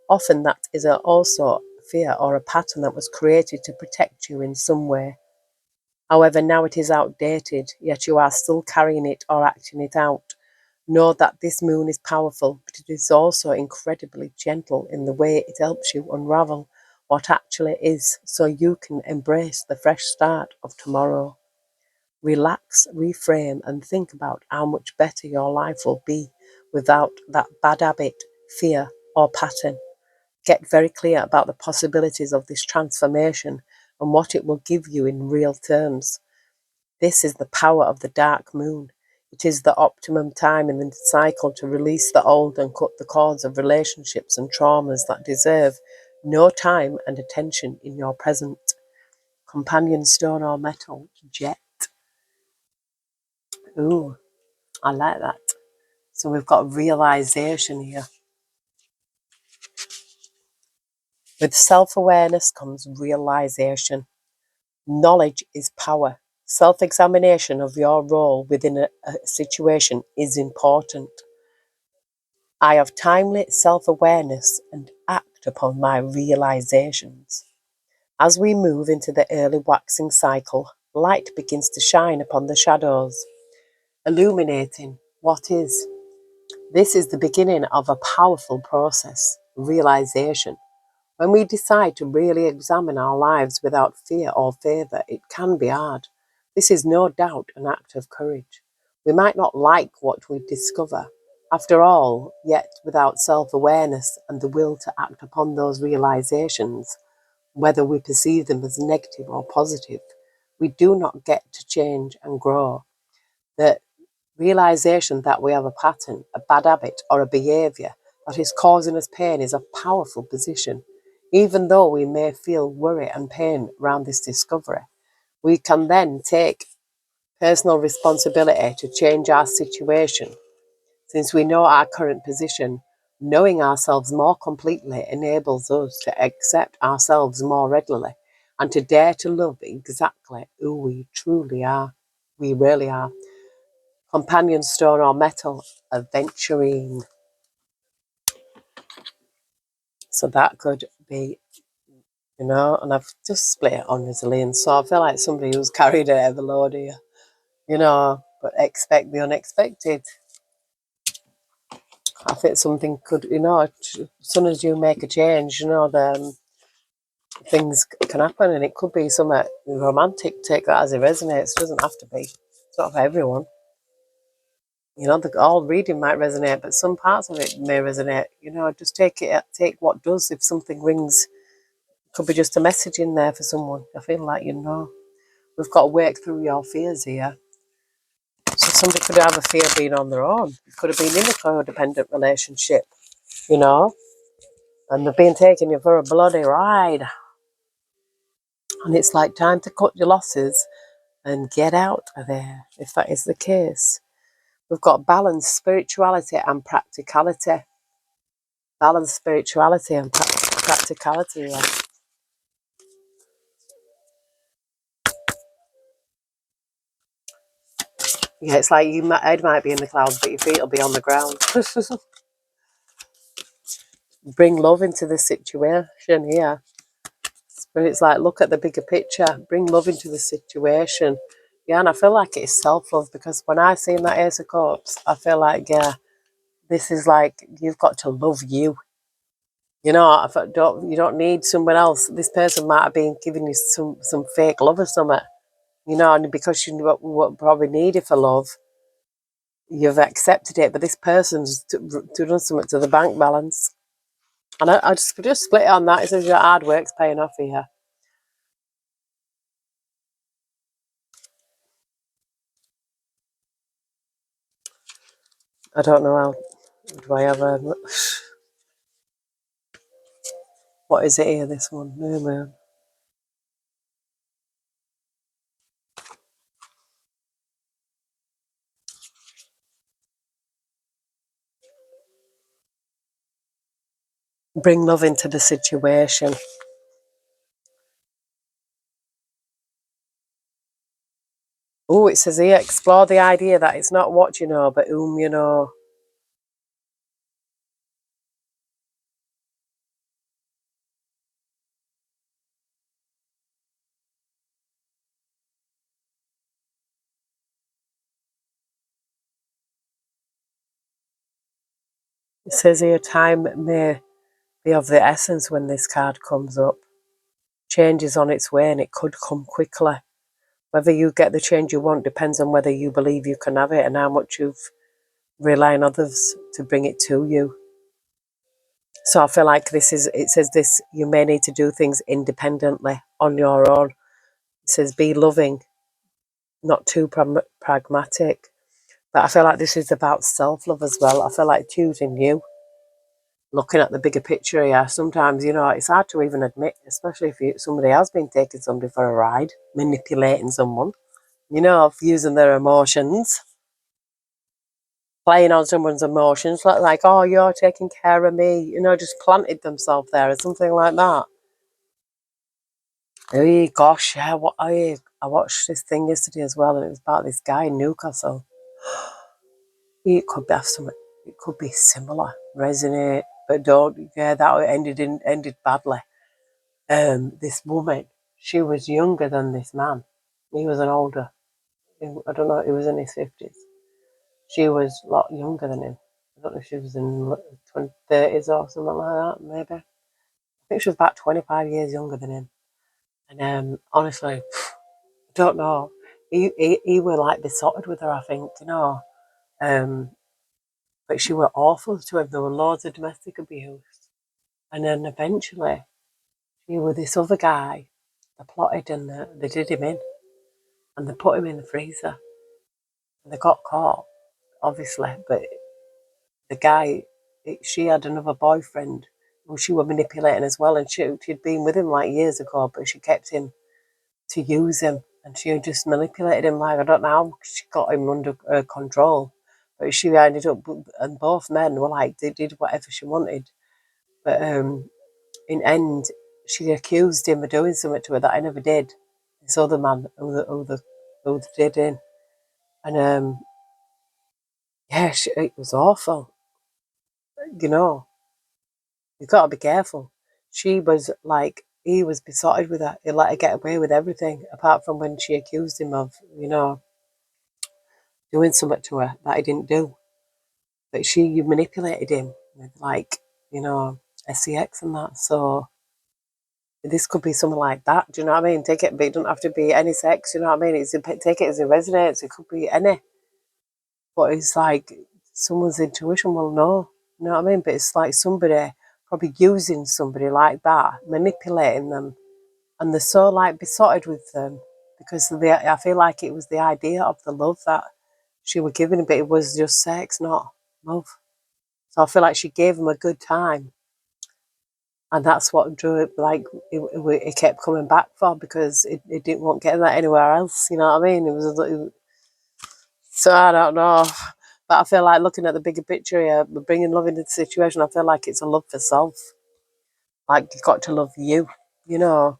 Often that is also a fear or a pattern that was created to protect you in some way. However, now it is outdated, yet you are still carrying it or acting it out. Know that this moon is powerful, but it is also incredibly gentle in the way it helps you unravel what actually is so you can embrace the fresh start of tomorrow. Relax, reframe, and think about how much better your life will be without that bad habit, fear, or pattern. Get very clear about the possibilities of this transformation and what it will give you in real terms. This is the power of the dark moon. It is the optimum time in the cycle to release the old and cut the cords of relationships and traumas that deserve no time and attention in your present. Companion stone or metal, jet. Ooh, I like that. So we've got realization here. With self-awareness comes realization. Knowledge is power. Self-examination of your role within a situation is important. I have timely self-awareness and act upon my realizations. As we move into the early waxing cycle, light begins to shine upon the shadows, illuminating what is. This is the beginning of a powerful process, realization. When we decide to really examine our lives without fear or favour, it can be hard. This is no doubt an act of courage. We might not like what we discover. After all, yet without self-awareness and the will to act upon those realizations, whether we perceive them as negative or positive, we do not get to change and grow. The realization that we have a pattern, a bad habit, or a behavior that is causing us pain is a powerful position. Even though we may feel worry and pain around this discovery, we can then take personal responsibility to change our situation. Since we know our current position, knowing ourselves more completely enables us to accept ourselves more readily and to dare to love exactly who we truly are. We really are. Companion stone or metal, aventurine. So that could be, and I've just split it on resilience. So I feel like somebody who's carried a heavy load here, but expect the unexpected. I think something could, as soon as you make a change, things can happen, and it could be something romantic. Take that as it resonates. It doesn't have to be. It's not for everyone. All reading might resonate, but some parts of it may resonate. Just take what does. If something rings, could be just a message in there for someone. I feel like, we've got to work through your fears here. So somebody could have a fear of being on their own. It could have been in a codependent relationship, and they've been taking you for a bloody ride. And it's like time to cut your losses and get out of there, if that is the case. We've got balance, spirituality and practicality. Balance, spirituality and practicality, yeah. Yeah, it's like head might be in the clouds, but your feet will be on the ground. Bring love into the situation here. But it's like, look at the bigger picture. Bring love into the situation. Yeah, and I feel like it's self-love, because when I see that Ace of Cups, I feel like, yeah, this is like, you've got to love you. You don't need someone else. This person might have been giving you some fake love or something, and because you know what probably needed for love, you've accepted it. But this person's done something to the bank balance. And I just split it on that. It says your hard work's paying off here. I don't know how. Do I have a... What is it here, this one? No, man. Bring love into the situation. Oh, it says here, explore the idea that it's not what you know, but whom you know. It says here, time may be of the essence when this card comes up. Change is on its way and it could come quickly. Whether you get the change you want depends on whether you believe you can have it and how much you've rely on others to bring it to you. So I feel like it says this, you may need to do things independently on your own. It says be loving, not too pragmatic. But I feel like this is about self-love as well. I feel like choosing you, looking at the bigger picture here. Sometimes, it's hard to even admit, especially if somebody has been taking somebody for a ride, manipulating someone, of using their emotions, playing on someone's emotions, like, oh, you're taking care of me, just planted themselves there or something like that. Oh, gosh, yeah, I watched this thing yesterday as well, and it was about this guy in Newcastle. It could be something, it could be similar, resonate, but don't, yeah, that ended badly. This woman, she was younger than this man. He was an older, I don't know, he was in his 50s. She was a lot younger than him. I don't know if she was in 30s or something like that, maybe. I think she was about 25 years younger than him. And honestly, I don't know. He were like besotted with her, I think, you know. But she were awful to him. There were loads of domestic abuse. And then eventually, she with this other guy, they plotted and they did him in. And they put him in the freezer. And they got caught, obviously. But the guy, she had another boyfriend who she was manipulating as well. And she'd been with him like years ago, but she kept him to use him. And she just manipulated him like, I don't know how she got him under control. But she ended up, and both men were like, they did whatever she wanted. But in end, she accused him of doing something to her that I never did. This other man who did in. And yeah, it was awful. You know, you got to be careful. She was like, he was besotted with her. He let her get away with everything, apart from when she accused him of, you know, doing something to her that he didn't do. But she manipulated him with, like, you know, sex and that. So this could be something like that. Do you know what I mean? Take it, but it doesn't have to be any sex. You know what I mean? Take it as it resonates. It could be any. But it's like someone's intuition will know. You know what I mean? But it's like somebody probably using somebody like that, manipulating them, and they're so like besotted with them because I feel like it was the idea of the love that she was giving, but it was just sex, not love. So I feel like she gave him a good time, and that's what drew it. Like it kept coming back for because it didn't want getting that anywhere else. You know what I mean? So I don't know, but I feel like looking at the bigger picture here, bringing love into the situation. I feel like it's a love for self. Like you've got to love you, you know.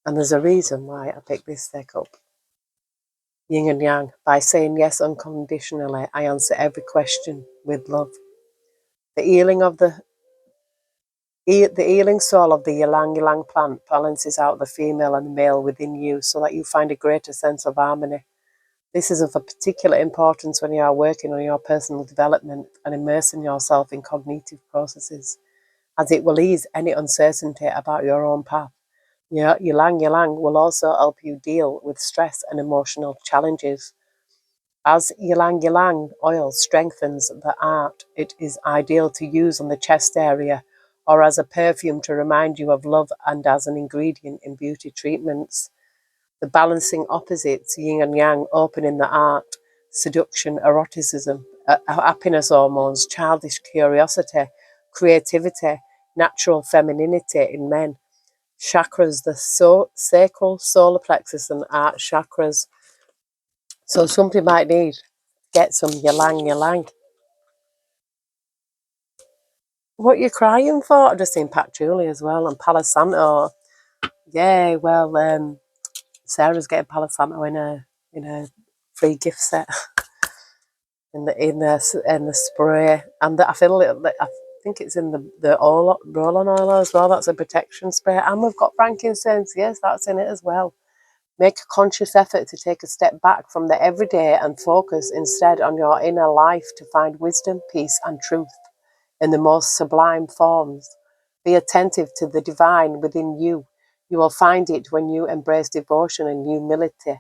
And there's a reason why I picked this deck up. Yin and Yang. By saying yes unconditionally, I answer every question with love. The healing of the healing soul of the ylang ylang plant balances out the female and the male within you so that you find a greater sense of harmony. This is of a particular importance when you are working on your personal development and immersing yourself in cognitive processes, as it will ease any uncertainty about your own path. Ylang ylang will also help you deal with stress and emotional challenges. As ylang ylang oil strengthens the heart, it is ideal to use on the chest area or as a perfume to remind you of love and as an ingredient in beauty treatments. The balancing opposites, yin and yang, opening the heart, seduction, eroticism, happiness hormones, childish curiosity, creativity, natural femininity in men. Chakras, the sacral, solar plexus and heart chakras. So somebody might need get some ylang ylang. What you crying for? I've just seen patchouli as well and Palo Santo. Yeah, well, Sarah's getting Palo Santo in a free gift set in the spray, and I feel I think it's in the roll-on oil as well. That's a protection spray, and we've got frankincense. Yes, that's in it as well. Make a conscious effort to take a step back from the everyday and focus instead on your inner life to find wisdom, peace, and truth in the most sublime forms. Be attentive to the divine within you. You will find it when you embrace devotion and humility,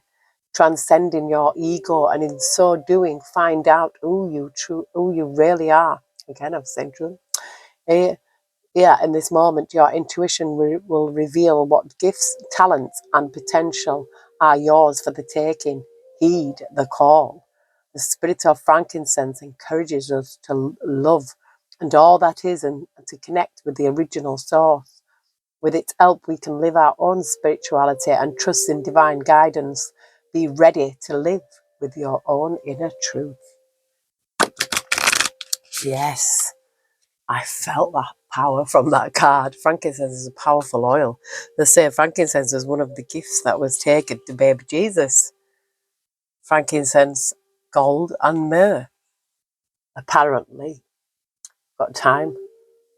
transcending your ego, and in so doing, find out who you really are. Again, I've said true. Yeah, in this moment, your intuition will reveal what gifts, talents, and potential are yours for the taking. Heed the call. The spirit of frankincense encourages us to love and all that is and to connect with the original source. With its help, we can live our own spirituality and trust in divine guidance. Be ready to live with your own inner truth. Yes. I felt that power from that card. Frankincense is a powerful oil. They say frankincense was one of the gifts that was taken to baby Jesus. Frankincense, gold, and myrrh. Apparently, got time.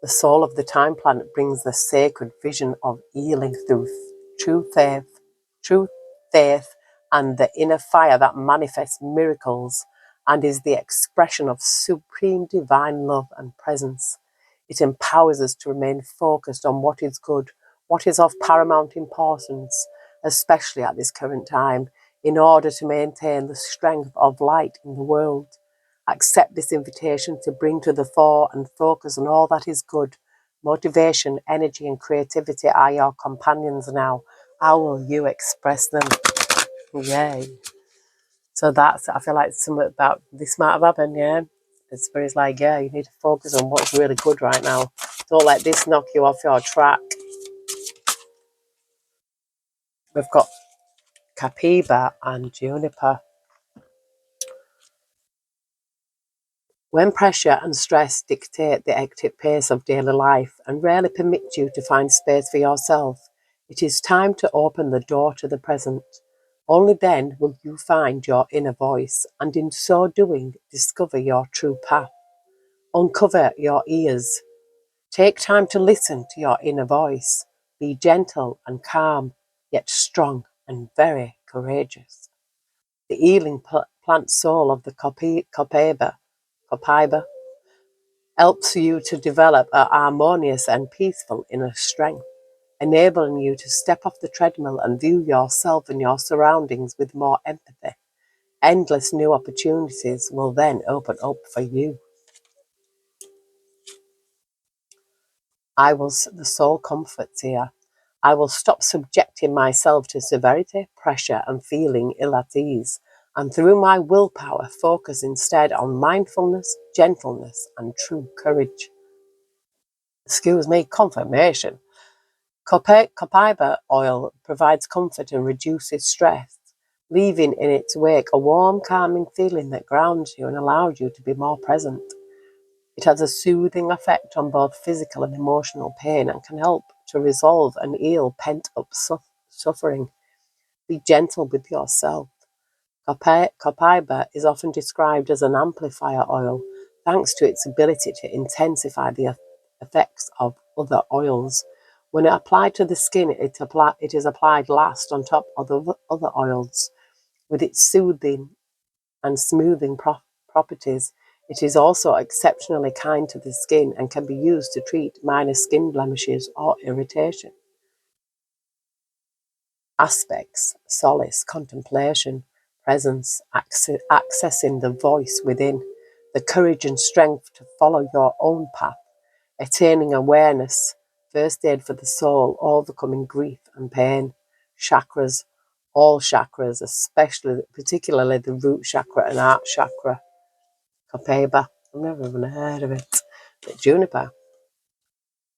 The soul of the time planet brings the sacred vision of healing through true faith, and the inner fire that manifests miracles and is the expression of supreme divine love and presence. It empowers us to remain focused on what is good, what is of paramount importance, especially at this current time, in order to maintain the strength of light in the world. Accept this invitation to bring to the fore and focus on all that is good. Motivation, energy, and creativity are your companions now. How will you express them? Yay. So that's, I feel like something about this might have happened, yeah. The spirit's like, yeah, you need to focus on what's really good right now. Don't let this knock you off your track. We've got Capybara and Juniper. When pressure and stress dictate the hectic pace of daily life and rarely permit you to find space for yourself, it is time to open the door to the present. Only then will you find your inner voice, and in so doing, discover your true path. Uncover your ears. Take time to listen to your inner voice. Be gentle and calm, yet strong and very courageous. The healing plant soul of the copaiba helps you to develop a harmonious and peaceful inner strength, enabling you to step off the treadmill and view yourself and your surroundings with more empathy. Endless new opportunities will then open up for you. The soul comforts here. I will stop subjecting myself to severity, pressure, and feeling ill at ease, and through my willpower, focus instead on mindfulness, gentleness, and true courage. Excuse me, confirmation. Copaiba oil provides comfort and reduces stress, leaving in its wake a warm, calming feeling that grounds you and allows you to be more present. It has a soothing effect on both physical and emotional pain and can help to resolve and heal pent-up suffering. Be gentle with yourself. Copaiba is often described as an amplifier oil, thanks to its ability to intensify the effects of other oils. When applied to the skin, it is applied last on top of the other oils. With its soothing and smoothing properties, it is also exceptionally kind to the skin and can be used to treat minor skin blemishes or irritation. Aspects: solace, contemplation, presence, accessing the voice within, the courage and strength to follow your own path, attaining awareness, first aid for the soul, overcoming grief and pain, chakras, all chakras, particularly the root chakra and heart chakra. Copaiba, I've never even heard of it, but juniper.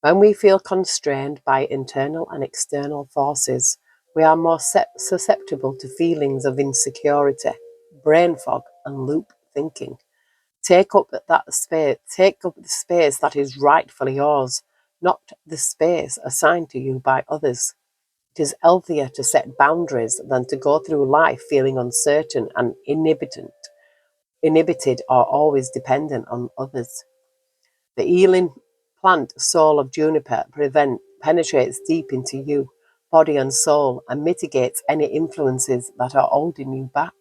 When we feel constrained by internal and external forces, we are more susceptible to feelings of insecurity, brain fog, and loop thinking. Take up the space that is rightfully yours, not the space assigned to you by others. It is healthier to set boundaries than to go through life feeling uncertain and inhibited or always dependent on others. The healing plant soul of juniper penetrates deep into you, body and soul, and mitigates any influences that are holding you back.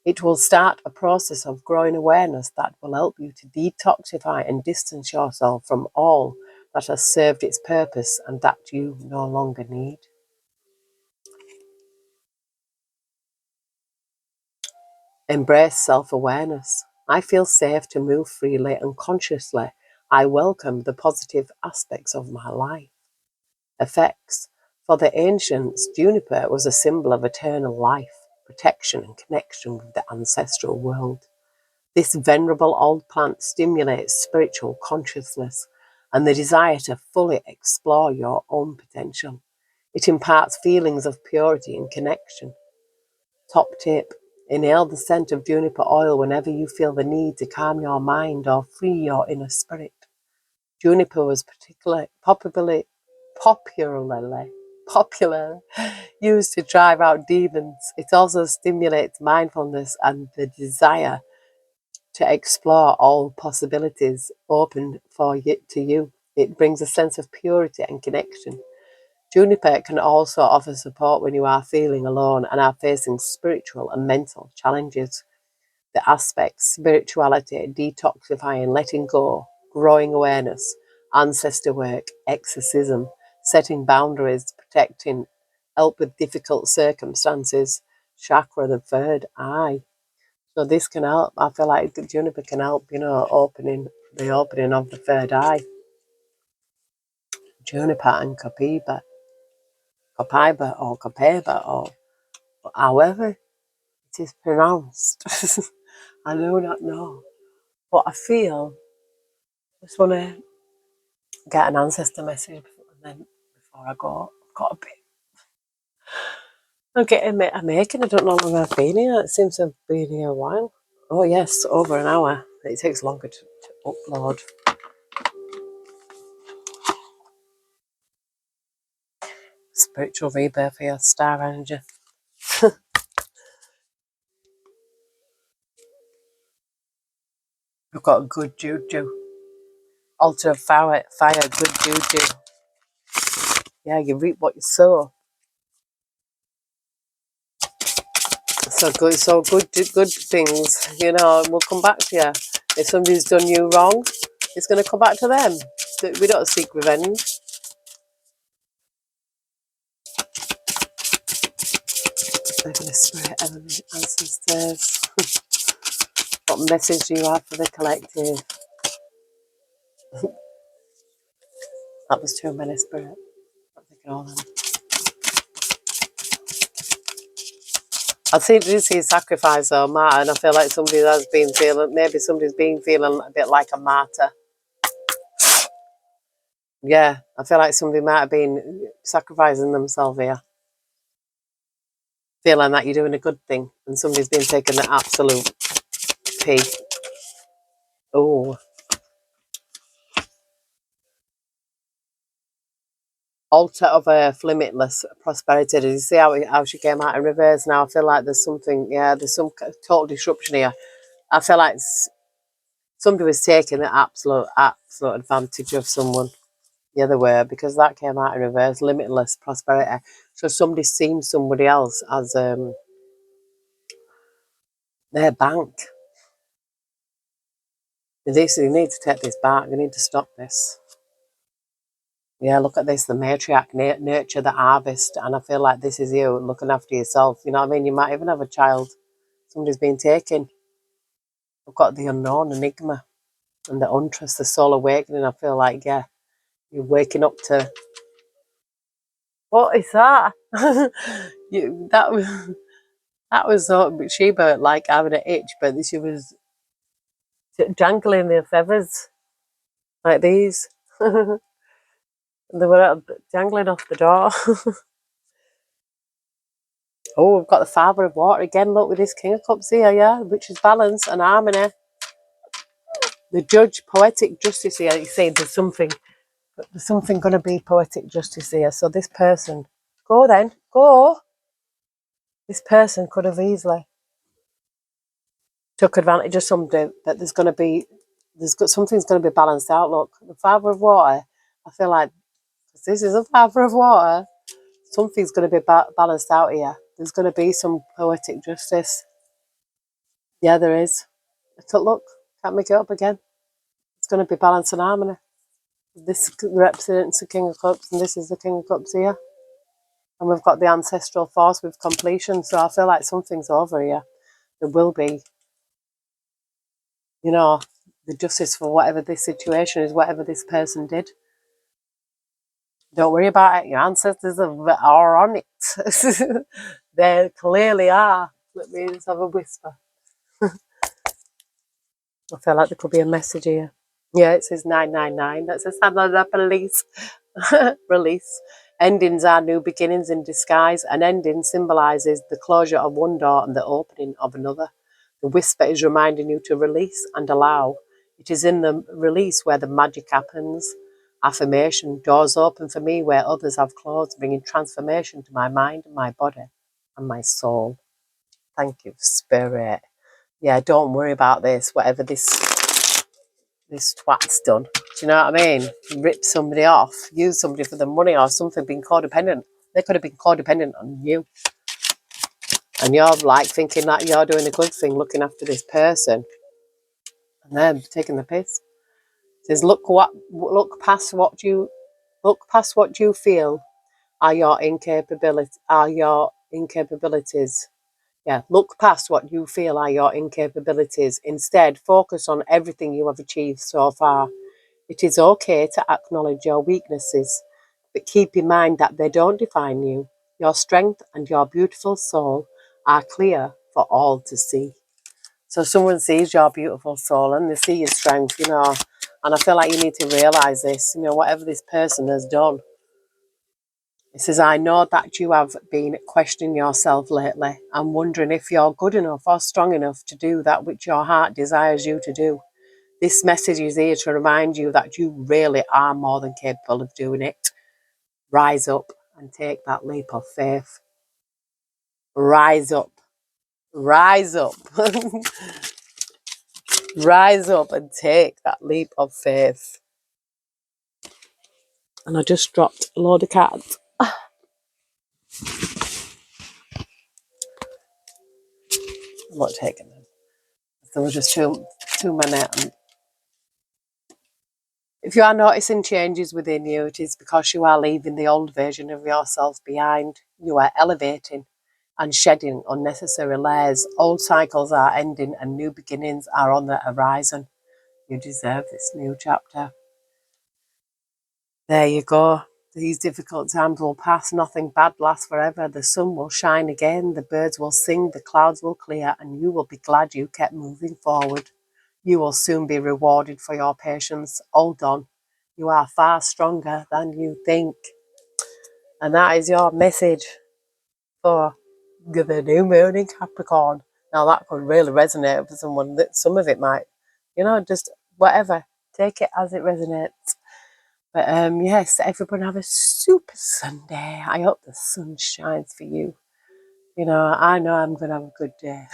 It will start a process of growing awareness that will help you to detoxify and distance yourself from all that has served its purpose and that you no longer need. Embrace self-awareness. I feel safe to move freely and consciously. I welcome the positive aspects of my life. Effects. For the ancients, juniper was a symbol of eternal life, protection, and connection with the ancestral world. This venerable old plant stimulates spiritual consciousness and the desire to fully explore your own potential. It imparts feelings of purity and connection. Top tip: inhale the scent of juniper oil whenever you feel the need to calm your mind or free your inner spirit. Juniper was popular used to drive out demons. It also stimulates mindfulness and the desire to explore all possibilities open to you. It brings a sense of purity and connection. Juniper can also offer support when you are feeling alone and are facing spiritual and mental challenges. the aspects: spirituality, detoxifying, letting go, growing awareness, ancestor work, exorcism, setting boundaries, protecting, help with difficult circumstances, chakra, the third eye. So this can help. I feel like the juniper can help, opening of the third eye. Juniper and copaiba or copaiba or however it is pronounced. I do not know. But I feel I just want to get an ancestor message before I go. I've got a bit. I'm making. I don't know how long I've been here. It seems to have been here a while. Oh yes, over an hour. It takes longer to upload. Spiritual rebirth here, star energy. We've got good juju. Altar of fire, good juju. Yeah, you reap what you sow. So good things, will come back to you. If somebody's done you wrong, it's going to come back to them. We don't seek revenge. Living spirit, element, ancestors. What message do you have for the collective? That was too many, spirit. I'm thinking all of them. I think this is sacrifice or martyr, and I feel like somebody's been feeling a bit like a martyr. Yeah, I feel like somebody might have been sacrificing themselves here. Feeling that you're doing a good thing, and somebody's been taking the absolute pee. Oh. Altar of Earth, limitless prosperity. Did you see how she came out in reverse now? I feel like there's some total disruption here. I feel like somebody was taking the absolute advantage of someone the other way, because that came out in reverse, limitless prosperity. So somebody's seen somebody else as their bank. You need to take this back. You need to stop this. Yeah, look at this. The matriarch nurture the harvest. And I feel like this is you looking after yourself. You know what I mean? You might even have a child. Somebody's been taken. I've got the unknown, enigma, and the untrust, the soul awakening. I feel like, yeah, you're waking up to... What is that? That was Sheba, like having an itch, but she was jangling their feathers like these. They were jangling off the door. Oh, we've got the Father of Water again. Look, with this King of Cups here, yeah, which is balance and harmony. The Judge, poetic justice here. You say there's something going to be poetic justice here. So this person, go then, go. This person could have easily took advantage of something, but something's going to be balanced out. Look, the Father of Water. I feel like this is a Father of Water. Something's going to be balanced out here. There's going to be some poetic justice. Yeah, there is. Look, can't make it up again. It's going to be balance and harmony. This represents the King of Cups, and this is the King of Cups here. And we've got the ancestral force with completion. So I feel like something's over here. There will be, the justice for whatever this situation is, whatever this person did. Don't worry about it. Your ancestors are on it. They clearly are. Let me just have a whisper. I feel like there could be a message here. Yeah, it says 999. That's a sign of the police. Release. Endings are new beginnings in disguise. An ending symbolises the closure of one door and the opening of another. The whisper is reminding you to release and allow. It is in the release where the magic happens. Affirmation: doors open for me where others have closed, bringing transformation to my mind and my body and my soul. Thank you, Spirit. Yeah, don't worry about this, whatever this twat's done. Do you know what I mean? Rip somebody off, use somebody for the money or something, being codependent. They could have been codependent on you. And you're like thinking that you're doing a good thing looking after this person, and they're taking the piss. It says look past what you feel are your incapabilities. Yeah, look past what you feel are your incapabilities. Instead, focus on everything you have achieved so far. It is okay to acknowledge your weaknesses, but keep in mind that they don't define you. Your strength and your beautiful soul are clear for all to see. So someone sees your beautiful soul and they see your strength, and I feel like you need to realise this, whatever this person has done. It says, I know that you have been questioning yourself lately and wondering if you're good enough or strong enough to do that which your heart desires you to do. This message is here to remind you that you really are more than capable of doing it. Rise up and take that leap of faith. Rise up. Rise up. Rise up and take that leap of faith. And I just dropped a load of cards. I'm not taking them. There were just too many. If you are noticing changes within you, it is because you are leaving the old version of yourself behind. You are elevating and shedding unnecessary layers. Old cycles are ending and new beginnings are on the horizon. You deserve this new chapter. There you go. These difficult times will pass. Nothing bad lasts forever. The sun will shine again. The birds will sing. The clouds will clear. And you will be glad you kept moving forward. You will soon be rewarded for your patience. Hold on. You are far stronger than you think. And that is your message for the new moon in Capricorn. Now that could really resonate with someone. That some of it might, just whatever. Take it as it resonates. But yes, everyone have a super Sunday. I hope the sun shines for you. I know I'm going to have a good day.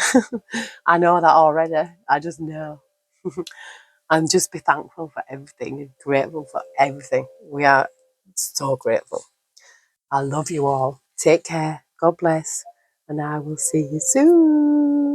I know that already. I just know. And just be thankful for everything and grateful for everything. We are so grateful. I love you all. Take care. God bless. And I will see you soon.